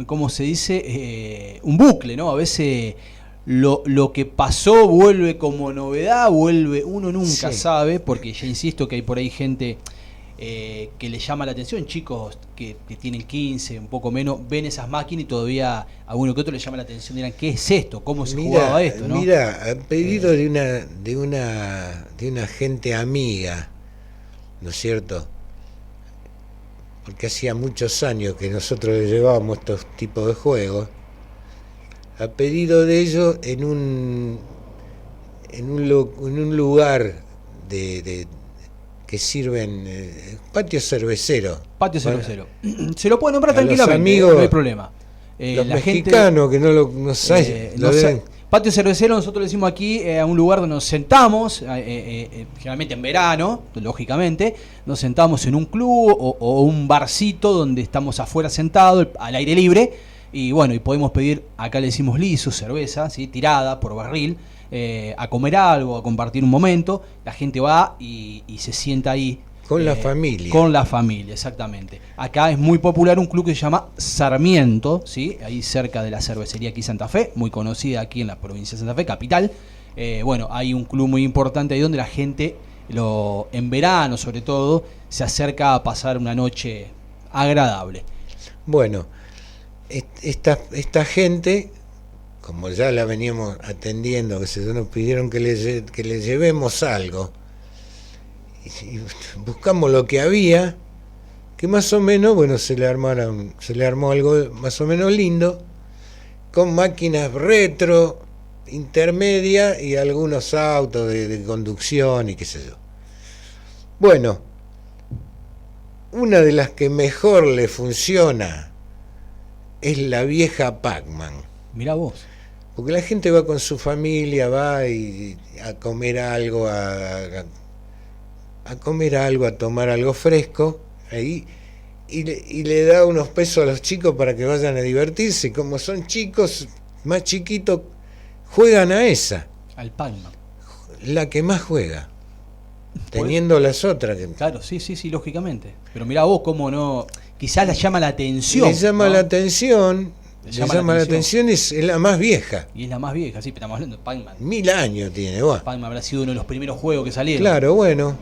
¿cómo se dice? Un bucle, ¿no? A veces lo que pasó vuelve como novedad, uno nunca sabe, porque ya insisto que hay por ahí gente que le llama la atención, chicos que tienen 15, un poco menos, ven esas máquinas y todavía a uno que otro le llama la atención, dirán, ¿qué es esto? ¿Cómo se jugaba esto? ¿No? Mira, a pedido de una gente amiga, ¿no es cierto? Porque hacía muchos años que nosotros le llevábamos estos tipos de juegos. A pedido de ellos, en un lugar que sirven patio cervecero. Patio cervecero. Se lo puede nombrar tranquilamente, amigos, no hay problema. Los mexicanos que no saben. Patio cervecero, nosotros le decimos aquí a un lugar donde nos sentamos, generalmente en verano, lógicamente, nos sentamos en un club o un barcito donde estamos afuera sentados, al aire libre, y bueno, y podemos pedir, acá le decimos liso, cerveza, ¿sí? Tirada por barril, a comer algo, a compartir un momento, la gente va y se sienta ahí. Con la familia. Con la familia, exactamente. Acá es muy popular un club que se llama Sarmiento, ¿sí? Ahí cerca de la cervecería aquí Santa Fe, muy conocida aquí en la provincia de Santa Fe, capital. Bueno, hay un club muy importante ahí donde la gente, en verano sobre todo, se acerca a pasar una noche agradable. Bueno, esta gente, como ya la veníamos atendiendo, que se nos pidieron que le llevemos algo, y buscamos lo que había, que más o menos, bueno, se le armó algo más o menos lindo, con máquinas retro, intermedia y algunos autos de conducción y qué sé yo. Bueno, una de las que mejor le funciona es la vieja Pac-Man. Mirá vos. Porque la gente va con su familia, va a comer algo, a tomar algo fresco, ahí, y le da unos pesos a los chicos para que vayan a divertirse. Como son chicos más chiquitos, juegan a esa. Al Pac-Man. La que más juega. Teniendo las otras. Claro, sí, lógicamente. Pero mirá vos cómo no... Quizás le llama la atención. Le llama ¿no? la atención. Le llama la atención, es la más vieja. Y es la más vieja, sí, pero estamos hablando de Pac-Man. 1000 años tiene, vos. Pac-Man habrá sido uno de los primeros juegos que salieron. Claro, bueno.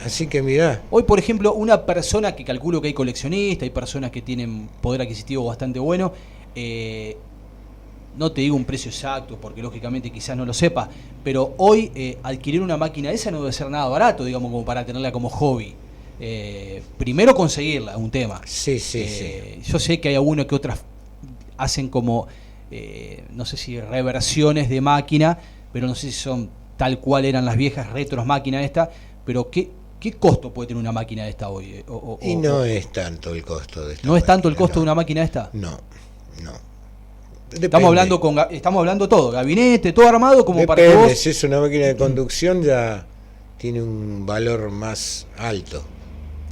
Así que mirá. Hoy, por ejemplo, una persona que calculo que hay coleccionistas, hay personas que tienen poder adquisitivo bastante bueno, no te digo un precio exacto, porque lógicamente quizás no lo sepas, pero hoy adquirir una máquina de esa no debe ser nada barato, digamos, como para tenerla como hobby. Primero conseguirla, un tema. Sí. Yo sé que hay algunas que otras hacen como, no sé si reversiones de máquina, pero no sé si son tal cual eran las viejas retros máquinas esta, pero ¿qué costo puede tener una máquina de esta hoy? No es tanto el costo de esta. ¿No es tanto el costo de una máquina de esta? No. Depende. Estamos hablando todo, gabinete, todo armado como Depende, para que vos... si es una máquina de conducción ya tiene un valor más alto.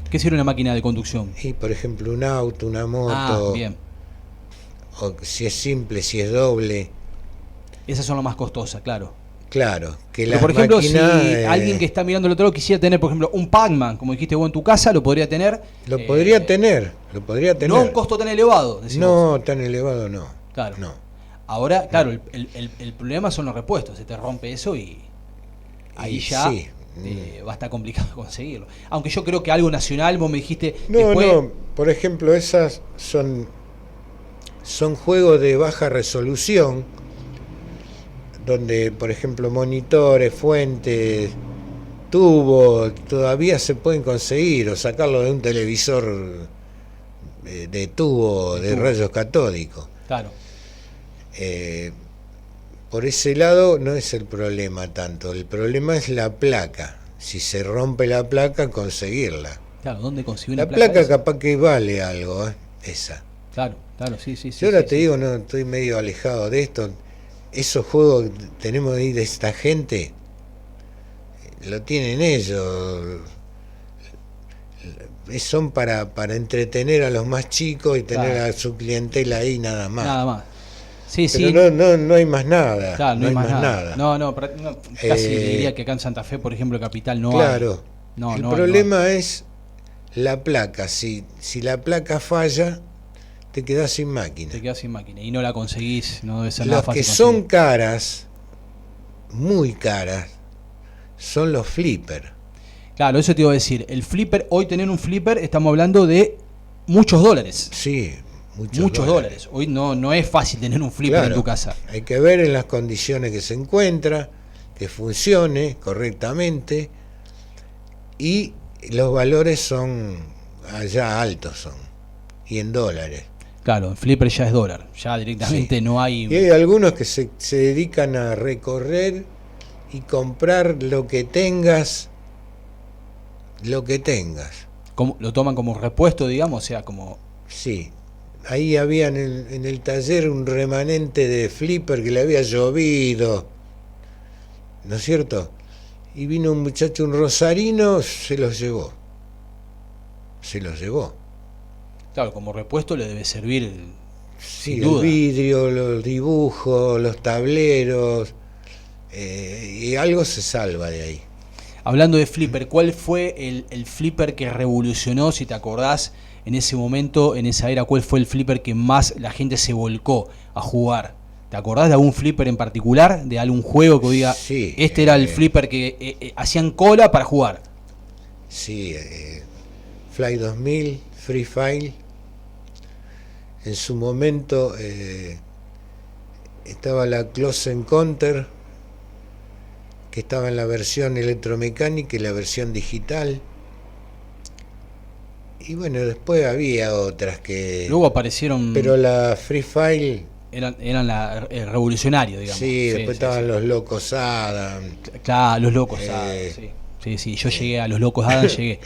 ¿Qué sería una máquina de conducción? Y por ejemplo un auto, una moto. Bien. O si es simple, si es doble. Esas son las más costosas, claro. Claro, que Pero la por ejemplo, máquina, si alguien que está mirando el otro lado quisiera tener, por ejemplo, un Pac-Man, como dijiste vos en tu casa, lo podría tener. Lo podría tener. No a un costo tan elevado. No, vos. Tan elevado no. Claro. No. Ahora, claro, el problema son los repuestos. Se te rompe eso y ahí ya sí. va a estar complicado conseguirlo. Aunque yo creo que algo nacional, vos me dijiste... No, por ejemplo, esas son juegos de baja resolución, donde, por ejemplo, monitores, fuentes, tubos, todavía se pueden conseguir, o sacarlo de un televisor de tubo de rayos catódicos. Claro. Por ese lado no es el problema tanto, el problema es la placa. Si se rompe la placa, conseguirla. Claro, ¿dónde consigue una la placa? placa capaz que vale algo, esa. Claro, sí. Yo ahora te digo, no estoy medio alejado de esto. Esos juegos que tenemos ahí de esta gente, lo tienen ellos. Son para entretener a los más chicos y tener a su clientela ahí nada más. Nada más. Sí, pero no hay más nada. Claro, no hay más nada. No, casi diría que acá en Santa Fe, por ejemplo, capital, no hay. Claro. El problema es la placa. Si la placa falla, te quedás sin máquina. Te quedás sin máquina y no la conseguís, no debe ser nada fácil. Los que son caras, muy caras, son los flippers. Claro, eso te iba a decir. El flipper, hoy tener un flipper, estamos hablando de muchos dólares. Sí, muchos dólares. Hoy no es fácil tener un flipper en tu casa. Hay que ver en las condiciones que se encuentra, que funcione correctamente, y los valores son allá altos, y en dólares. Claro, el flipper ya es dólar, ya directamente no hay... Y hay algunos que se dedican a recorrer y comprar lo que tengas. Lo toman como repuesto, digamos, o sea, como... Sí, ahí había en el taller un remanente de flipper que le había llovido, ¿no es cierto? Y vino un muchacho, un rosarino, se los llevó. Claro, como repuesto le debe servir, Sí, sin el duda. vidrio, los dibujos, los tableros, y algo se salva de ahí. Hablando de flipper, ¿cuál fue el flipper que revolucionó, si te acordás, en ese momento, en esa era, cuál fue el flipper que más la gente se volcó a jugar? ¿Te acordás de algún flipper en particular? ¿De algún juego que diga, Sí, este era el flipper que hacían cola para jugar? Sí, Fly 2000, Free File. En su momento estaba la Close Encounter, que estaba en la versión electromecánica y la versión digital. Y bueno, después había otras que... Luego aparecieron, Pero la Free File, eran revolucionarios, digamos. sí, después estaban los Locos Adam. Claro, los locos Adam, sí, yo llegué a los locos Adam, llegué.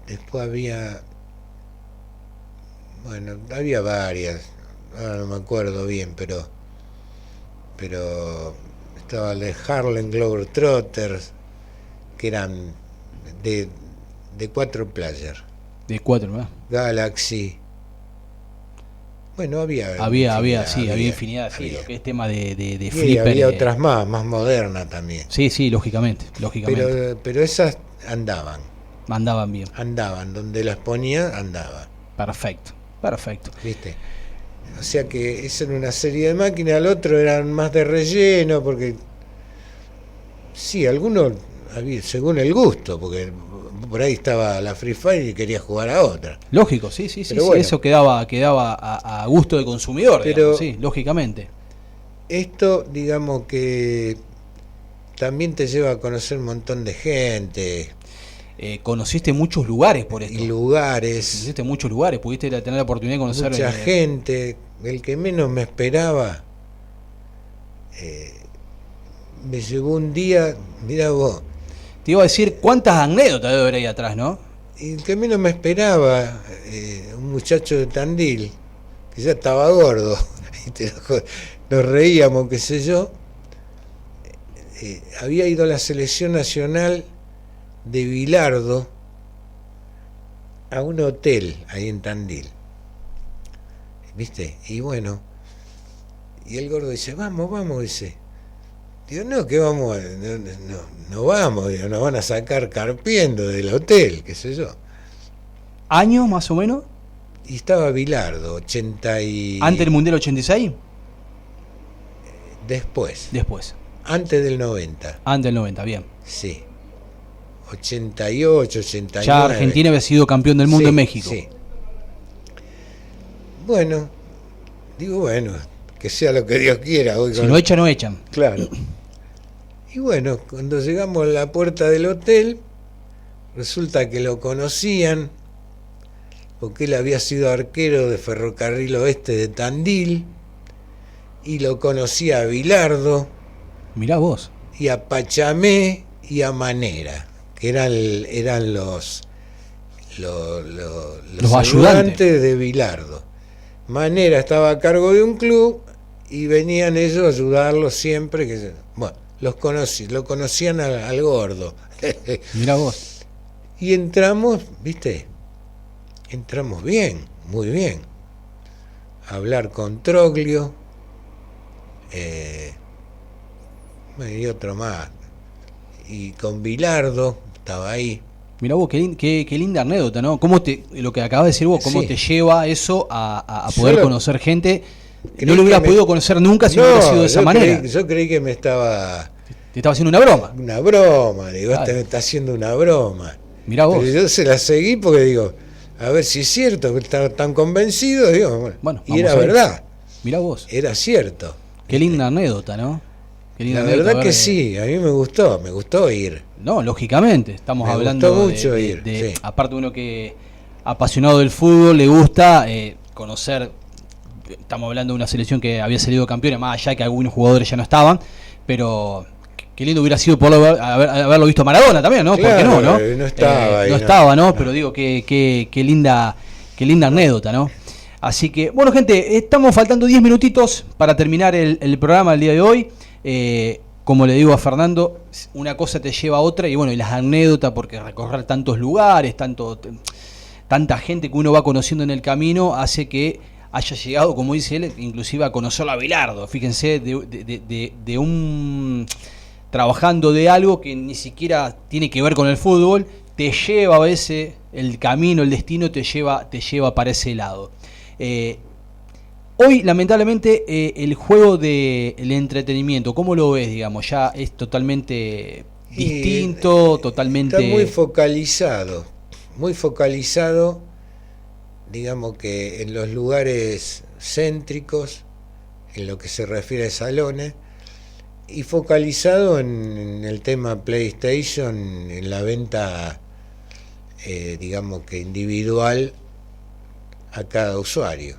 Después había... Bueno, había varias, ahora no me acuerdo bien, pero estaba el Harlem Globetrotters, que eran de 4 players, De 4, ¿verdad? Galaxy. Bueno, había infinidad, sí, lo que es tema de y flipper. había otras más modernas también. Sí, lógicamente. Pero esas andaban, Mandaban bien. donde las ponía andaban, Perfecto. ¿viste? O sea que esa era una serie de máquinas, al otro eran más de relleno, porque sí, algunos según el gusto, porque por ahí estaba la Free Fire y quería jugar a otra. Lógico, sí, Bueno, eso quedaba a gusto del consumidor, pero digamos, sí, lógicamente. Esto, digamos que también te lleva a conocer un montón de gente. Conociste muchos lugares por esto. Y lugares. Conociste muchos lugares, pudiste tener la oportunidad de conocer. Mucha gente. El que menos me esperaba me llevó un día, mirá vos. Te iba a decir cuántas anécdotas debe haber ahí atrás, ¿no? Y el que menos me esperaba, un muchacho de Tandil, que ya estaba gordo, nos reíamos, qué sé yo, había ido a la selección nacional de Bilardo a un hotel ahí en Tandil, ¿viste? Y bueno, y el gordo dice, vamos, dice. Digo, no, que vamos, no vamos, digo, nos van a sacar carpiendo del hotel, qué sé yo. ¿Años más o menos? Y estaba Bilardo, 80 y... ¿Antes del Mundial 86? Después, Antes del 90. Antes del 90, bien. Sí. 88, 89. Ya Argentina había sido campeón del mundo en México. Sí. Bueno, que sea lo que Dios quiera. Si no echan, no echan. Claro. Y bueno, cuando llegamos a la puerta del hotel, resulta que lo conocían, porque él había sido arquero de Ferrocarril Oeste de Tandil, y lo conocía a Bilardo, Mirá vos. y a Pachamé y a Manera, que eran los ayudantes de Bilardo. Manera estaba a cargo de un club y venían ellos a ayudarlo siempre. Bueno, lo conocían al gordo. Mirá vos. Y entramos, ¿viste? Entramos bien, muy bien. A hablar con Troglio, y otro más. Y con Bilardo, estaba ahí. Mirá vos, qué linda anécdota, ¿no? Lo que acabas de decir vos, cómo Sí. te lleva eso a poder Solo conocer gente que no creí lo hubieras que podido conocer nunca si no hubiera sido de esa manera. Yo creí que me estaba... Te estaba haciendo una broma. Una broma, digo, Claro. este me está haciendo una broma. Mirá vos. Pero yo se la seguí porque digo, a ver si es cierto, que estaba tan convencido, digo, Bueno, y era vamos a ver. verdad, Mirá vos. era cierto. Qué linda anécdota, ¿no? Qué linda La anécdota, verdad a que ver, sí, a mí me gustó ir. No, lógicamente, estamos Me hablando gustó mucho ir, sí. Aparte uno que apasionado del fútbol, le gusta conocer, estamos hablando de una selección que había salido campeona, más allá que algunos jugadores ya no estaban, pero qué lindo hubiera sido por haberlo visto a Maradona también, ¿no? Claro, ¿Por qué no? no estaba ahí, no no. estaba, ¿no? Pero digo, qué linda Qué linda anécdota, ¿no? Así que, bueno, gente, estamos faltando 10 minutitos para terminar el programa del día de hoy. Como le digo a Fernando, una cosa te lleva a otra y bueno, y las anécdotas, porque recorrer tantos lugares, tanta gente que uno va conociendo en el camino, hace que haya llegado, como dice él, inclusive a conocerlo a Bilardo. Fíjense, de un trabajando de algo que ni siquiera tiene que ver con el fútbol, te lleva a veces el camino, el destino te lleva para ese lado. Hoy, lamentablemente, el juego del entretenimiento, ¿cómo lo ves? Digamos, ya es totalmente distinto, totalmente... Está muy focalizado, digamos que en los lugares céntricos, en lo que se refiere a salones, y focalizado en el tema PlayStation, en la venta, digamos que individual a cada usuario.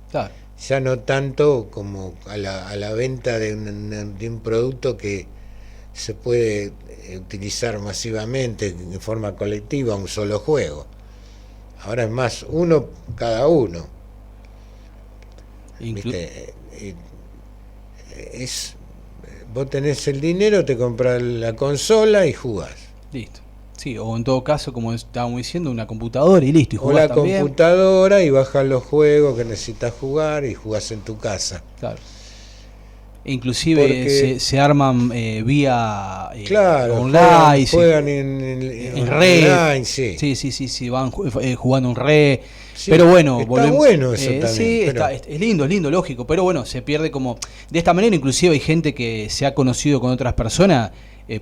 Claro. Ya no tanto como a la venta de un producto que se puede utilizar masivamente en forma colectiva, un solo juego. Ahora es más uno cada uno. ¿Viste? Vos tenés el dinero, te compras la consola y jugás. Listo. Sí, o en todo caso, como estábamos diciendo, una computadora y listo. Y o la también. Computadora y bajás los juegos que necesitas jugar y jugás en tu casa. Claro. Inclusive se arman vía claro, online. Juegan en red. Online, sí. Sí, van jugando en red. Sí, pero bueno, está bueno eso también. Sí, pero... es lindo, lógico. Pero bueno, se pierde como... De esta manera, inclusive hay gente que se ha conocido con otras personas,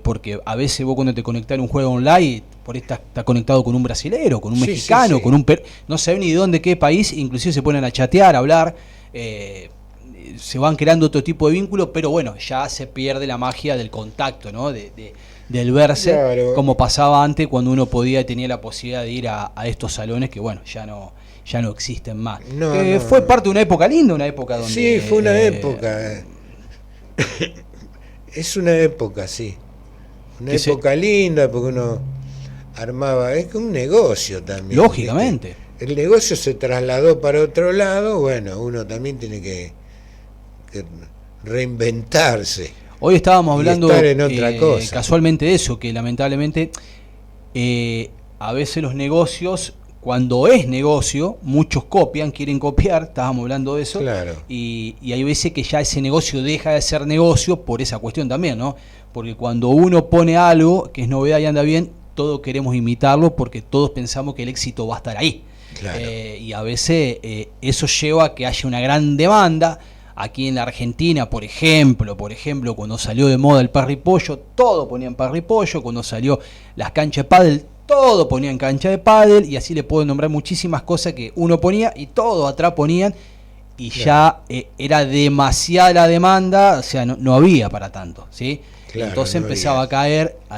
porque a veces vos cuando te conectás en un juego online, por ahí estás conectado con un brasilero, con un mexicano, con un... No saben ni de dónde, qué país, inclusive se ponen a chatear, a hablar... se van creando otro tipo de vínculos, pero bueno, ya se pierde la magia del contacto, ¿no? Del verse, claro. Como pasaba antes cuando uno tenía la posibilidad de ir a estos salones que bueno, ya no existen más. Fue parte de una época linda, una época donde... Sí, fue una época. Es una época, sí. Una época linda porque uno armaba, es un negocio también. Lógicamente. ¿Viste? El negocio se trasladó para otro lado, bueno, uno también tiene que reinventarse. Hoy estábamos hablando en otra cosa. Casualmente de eso, que lamentablemente a veces los negocios, cuando es negocio, muchos quieren copiar, estábamos hablando de eso, claro. y hay veces que ya ese negocio deja de ser negocio por esa cuestión también, ¿no? Porque cuando uno pone algo que es novedad y anda bien, todos queremos imitarlo porque todos pensamos que el éxito va a estar ahí. Claro. Y a veces eso lleva a que haya una gran demanda. Aquí en la Argentina, por ejemplo, cuando salió de moda el parripollo, todos ponían parripollo. Cuando salió las canchas de pádel, todos ponían cancha de pádel. Y así le puedo nombrar muchísimas cosas que uno ponía y todos atrás ponían. Y claro. Ya era demasiada la demanda, o sea, no había para tanto, ¿sí? Claro, entonces empezaba a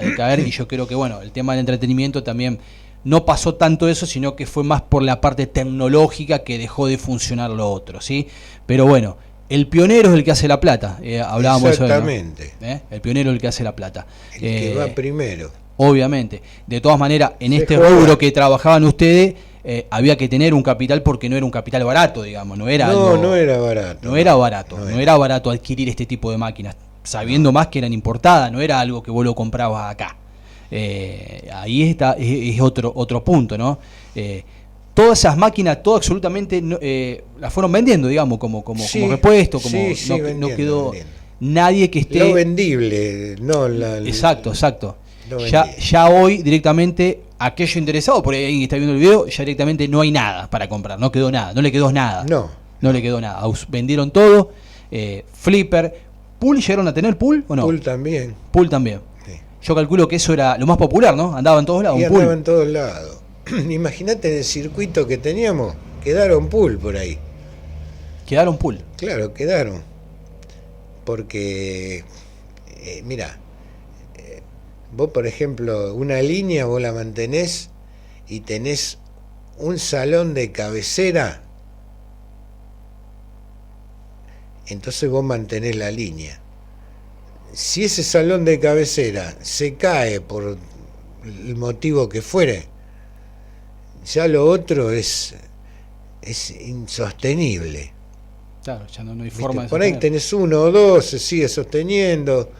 decaer. Y yo creo que, bueno, el tema del entretenimiento también no pasó tanto eso, sino que fue más por la parte tecnológica que dejó de funcionar lo otro, ¿sí? Pero bueno, el pionero es el que hace la plata. Hablábamos exactamente. De eso, ¿no? El pionero es el que hace la plata. El que va primero. Obviamente. De todas maneras, en este rubro que trabajaban ustedes, había que tener un capital porque no era un capital barato, digamos. No era barato. No era barato adquirir este tipo de máquinas, sabiendo más que eran importadas, no era algo que vos lo comprabas acá. Ahí está, es otro punto, ¿no? Todas esas máquinas, todo absolutamente las fueron vendiendo, digamos, como repuesto, no quedó nadie que esté... Lo vendible, no la... Exacto. Ya hoy directamente, aquello interesado, por ahí está viendo el video, ya directamente no hay nada para comprar, no quedó nada, no le quedó nada. No le quedó nada, vendieron todo, Flipper, ¿Pool llegaron a tener pool o no? Pool también. Sí. Yo calculo que eso era lo más popular, ¿no? Andaba en todos lados. Andaba en todos lados. Imagínate en el circuito que teníamos, quedaron pool por ahí. ¿Quedaron pool? Claro, quedaron. Porque, mira, vos por ejemplo, una línea vos la mantenés y tenés un salón de cabecera, entonces vos mantenés la línea. Si ese salón de cabecera se cae por el motivo que fuere, ya lo otro es es insostenible. Claro, ya no hay ¿Viste? forma de Por ahí sostener. tenés uno o dos, se sigue sosteniendo,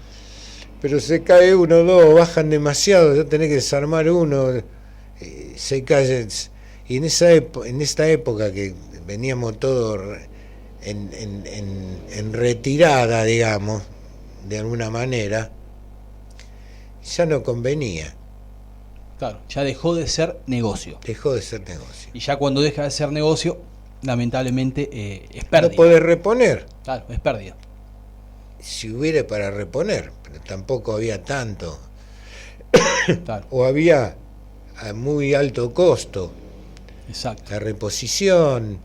pero se cae uno o dos, bajan demasiado, ya tenés que desarmar uno, se caen. Y en esta época que veníamos todos en retirada, digamos, de alguna manera, ya no convenía, Claro, ya dejó de ser negocio. dejó de ser negocio. Y ya cuando deja de ser negocio, lamentablemente es No pérdida. podés reponer, Claro, es pérdida. si hubiera para reponer, pero tampoco había tanto, Claro, o había a muy alto costo. exacto. La reposición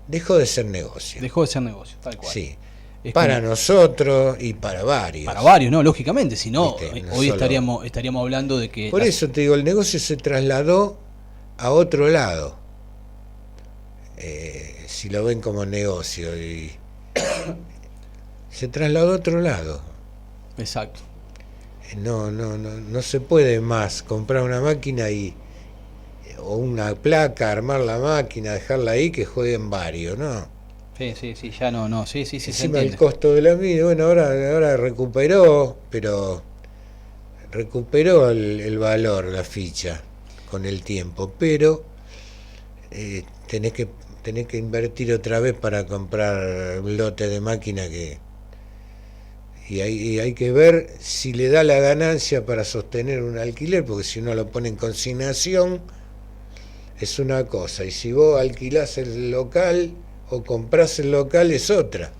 dejó de ser negocio. Dejó de ser negocio, tal cual. Sí, Es para como- nosotros y para varios. para varios, ¿no? Lógicamente, si no, Viste, no hoy solo- estaríamos hablando de que... Por eso te digo, el negocio se trasladó a otro lado. Si lo ven como negocio, y se trasladó a otro lado. Exacto. No se puede más comprar una máquina o una placa, armar la máquina, dejarla ahí que jueguen varios, ¿no? Sí, ya no, sí, se Encima el entiende. costo de la vida, bueno, ahora recuperó, pero recuperó el valor, la ficha, con el tiempo, pero tenés que invertir otra vez para comprar un lote de máquina y hay que ver si le da la ganancia para sostener un alquiler, porque si uno lo pone en consignación es una cosa, y si vos alquilás el local o comprás el local es otra.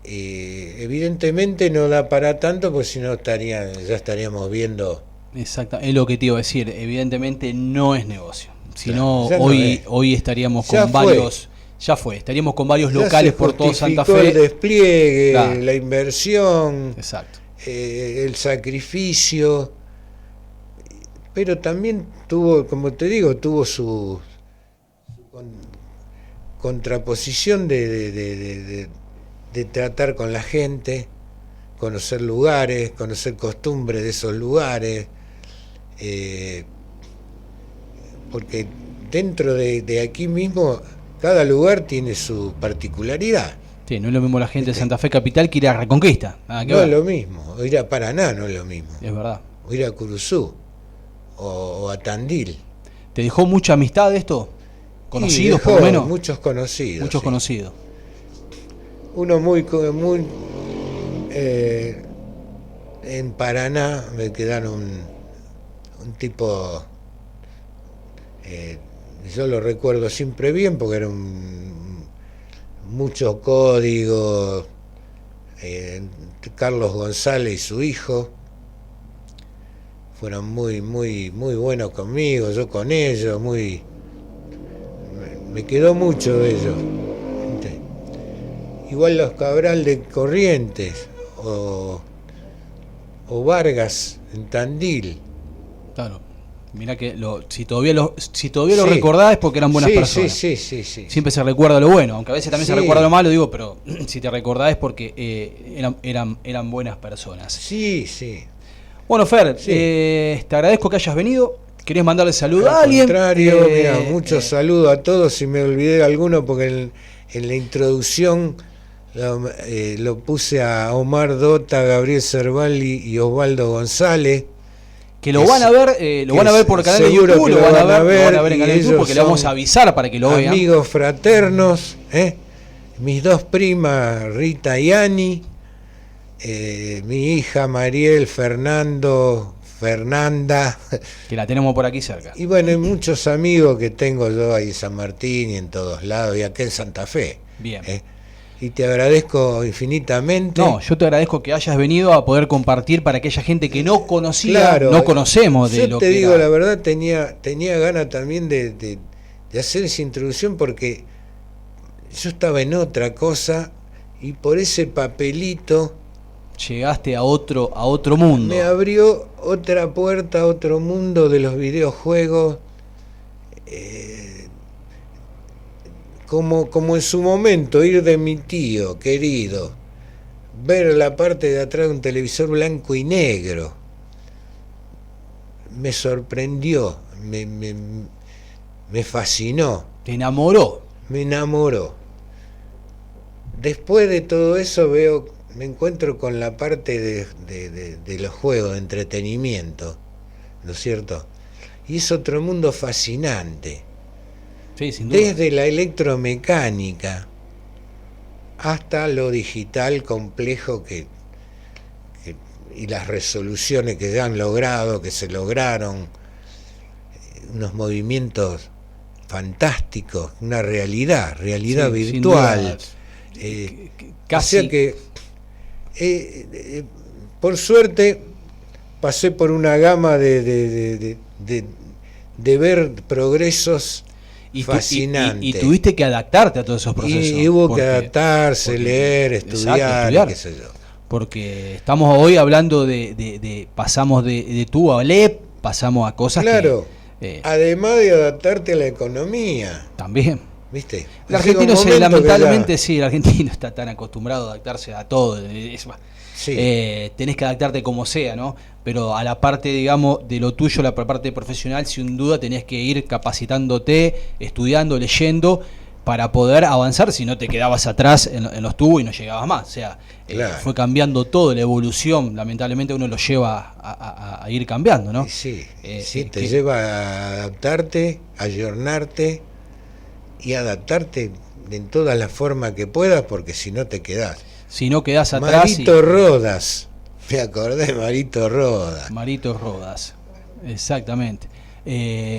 Evidentemente no da para tanto, porque si no ya estaríamos viendo. Exacto, es lo que te iba a decir. Evidentemente no es negocio. Si Claro, no, ya no es. hoy estaríamos Ya con fue. varios... Ya fue, estaríamos con varios Ya locales se por todo Santa justificó Fe. el despliegue, Claro. la inversión, Exacto. el sacrificio, pero también tuvo, como te digo, tuvo su contraposición de tratar con la gente, conocer lugares, conocer costumbres de esos lugares, porque dentro de aquí mismo cada lugar tiene su particularidad. Sí, no es lo mismo la gente de Santa Fe Capital que ir a Reconquista. Nada que No ver. es lo mismo, o ir a Paraná no es lo mismo, Es verdad. o ir a Curuzú, o a Tandil. ¿Te dejó mucha amistad esto? ¿Conocidos Y dejó por lo menos? muchos conocidos. Muchos sí. conocidos. Uno muy en Paraná me quedaron un tipo, yo lo recuerdo siempre bien porque era mucho código, Carlos González y su hijo fueron muy buenos conmigo, yo con ellos, me quedó mucho de ellos. ¿Viste? Igual los Cabral de Corrientes o Vargas en Tandil. Claro. Mirá que si todavía lo Sí. recordás es porque eran buenas personas. Sí. Siempre se recuerda lo bueno, aunque a veces también se Sí. recuerda lo malo, digo, pero si te recordás es porque eran buenas personas. Sí. Bueno, Fer, Sí. te agradezco que hayas venido. ¿Querés mandarle saludo a Al alguien? contrario, mira, muchos saludos a todos, si me olvidé de alguno porque en la introducción lo puse a Omar Dota, Gabriel Cervalli y Osvaldo González. Que lo van a ver, por el canal de seguro YouTube, que lo van a ver en y el canal de YouTube ellos porque le vamos son a avisar para que lo vean. amigos fraternos, mis dos primas Rita y Ani, mi hija Mariel, Fernanda, Que la tenemos por aquí cerca. y bueno, y muchos amigos que tengo yo ahí en San Martín y en todos lados, y acá en Santa Fe. Bien. Y te agradezco infinitamente. No, yo te agradezco que hayas venido a poder compartir para aquella gente que no conocía, Claro, no conocemos de yo lo te que digo era. la verdad, tenía ganas también de hacer esa introducción porque yo estaba en otra cosa y por ese papelito Llegaste a otro mundo. me abrió otra puerta a otro mundo de los videojuegos, como en su momento ir de mi tío querido, ver la parte de atrás de un televisor blanco y negro, me sorprendió, me fascinó. Te enamoró. Me enamoró. Después de todo eso me encuentro con la parte de los juegos de entretenimiento, ¿no es cierto? Y es otro mundo fascinante. Sí, sin duda. Desde la electromecánica hasta lo digital complejo y las resoluciones que ya han logrado, que se lograron, unos movimientos fantásticos, una realidad Sí, virtual. Casi. O sea que, por suerte, pasé por una gama de ver progresos fascinantes. Y tuviste que adaptarte a todos esos procesos. Y hubo que adaptarse, leer, estudiar, qué sé yo. Porque estamos hoy hablando pasamos de tú a LEP, pasamos a cosas claro, que... además de adaptarte a la economía. También. ¿Viste? El argentino, lamentablemente, sí, el argentino está tan acostumbrado a adaptarse a todo. Sí. Tenés que adaptarte como sea, ¿no? Pero a la parte, digamos, de lo tuyo, la parte profesional, sin duda tenés que ir capacitándote, estudiando, leyendo, para poder avanzar, si no te quedabas atrás en los tubos y no llegabas más. O sea, claro. Fue cambiando todo, la evolución, lamentablemente uno lo lleva a ir cambiando, ¿no? Sí, te lleva a adaptarte, a ayornarte y adaptarte en todas las formas que puedas, porque si no te quedás. Si no quedás atrás... Marito Rodas, me acordé de Marito Rodas. Marito Rodas, exactamente.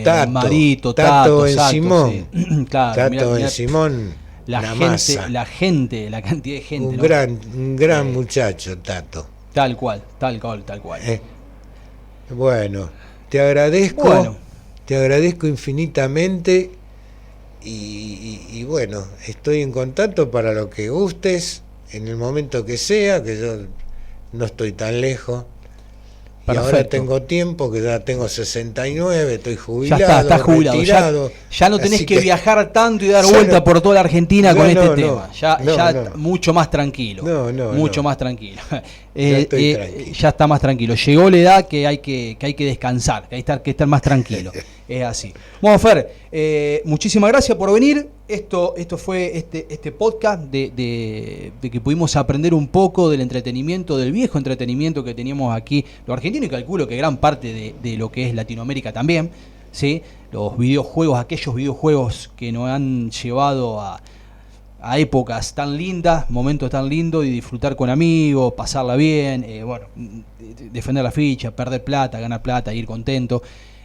Tato, Marito, Tato en exacto, Simón. Sí. Claro, Tato en Simón, la cantidad de gente. Un gran muchacho, Tato. Tal cual. Bueno, te agradezco infinitamente y bueno, estoy en contacto para lo que gustes, en el momento que sea, que yo no estoy tan lejos. Perfecto. Y ahora tengo tiempo, que ya tengo 69, estoy jubilado, ya estás jubilado, retirado. Ya no tenés que viajar tanto y dar vuelta por toda la Argentina con este tema. Ya mucho más tranquilo. Mucho más tranquilo. Ya está más tranquilo. Llegó la edad que hay que descansar, que hay que estar más tranquilo. Es así. Bueno, Fer, muchísimas gracias por venir. Esto fue este podcast de que pudimos aprender un poco del entretenimiento, del viejo entretenimiento que teníamos aquí los argentinos, y calculo que gran parte de lo que es Latinoamérica también, ¿sí? Los videojuegos, aquellos videojuegos que nos han llevado a épocas tan lindas, momentos tan lindos, y disfrutar con amigos, pasarla bien, defender la ficha, perder plata, ganar plata, ir contento.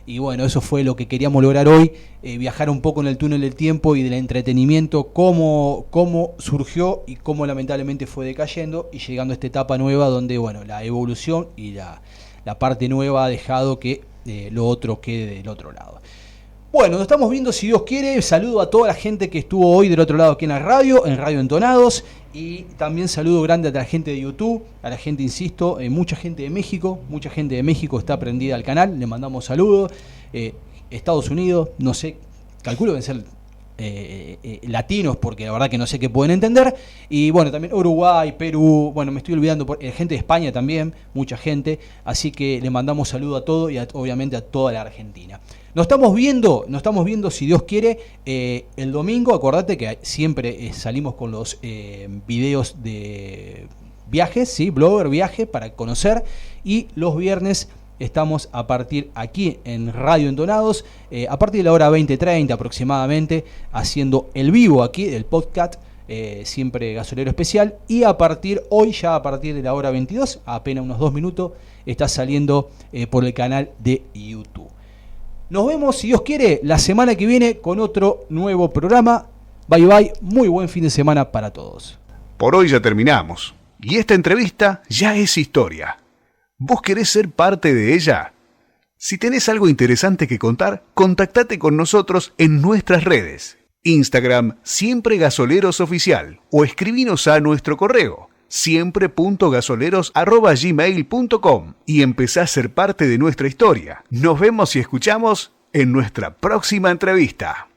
Y bueno, eso fue lo que queríamos lograr hoy, viajar un poco en el túnel del tiempo y del entretenimiento, cómo surgió y cómo lamentablemente fue decayendo, y llegando a esta etapa nueva donde, bueno, la evolución y la parte nueva ha dejado que lo otro quede del otro lado. Bueno, nos estamos viendo, si Dios quiere. Saludo a toda la gente que estuvo hoy del otro lado aquí en Radio Entonados, y también saludo grande a la gente de YouTube, a la gente, insisto, mucha gente de México está prendida al canal, le mandamos saludos. Estados Unidos, no sé, calculo que deben ser latinos, porque la verdad que no sé qué pueden entender. Y bueno, también Uruguay, Perú, bueno, me estoy olvidando, gente de España también, mucha gente. Así que le mandamos saludo a todos y obviamente a toda la Argentina. Nos estamos viendo, si Dios quiere, el domingo. Acordate que siempre salimos con los videos de viajes, ¿sí? Blogger, viaje, para conocer. Y los viernes estamos a partir aquí en Radio Entonados, a partir de la hora 20:30 aproximadamente, haciendo el vivo aquí del podcast, siempre Gasolero Especial. Y a partir de la hora 22, apenas unos 2 minutos, está saliendo por el canal de YouTube. Nos vemos, si Dios quiere, la semana que viene con otro nuevo programa. Bye bye, muy buen fin de semana para todos. Por hoy ya terminamos, y esta entrevista ya es historia. ¿Vos querés ser parte de ella? Si tenés algo interesante que contar, contactate con nosotros en nuestras redes. Instagram, Siempre Gasoleros Oficial, o escribinos a nuestro correo, siempre.gasoleros@gmail.com, y empezá a ser parte de nuestra historia. Nos vemos y escuchamos en nuestra próxima entrevista.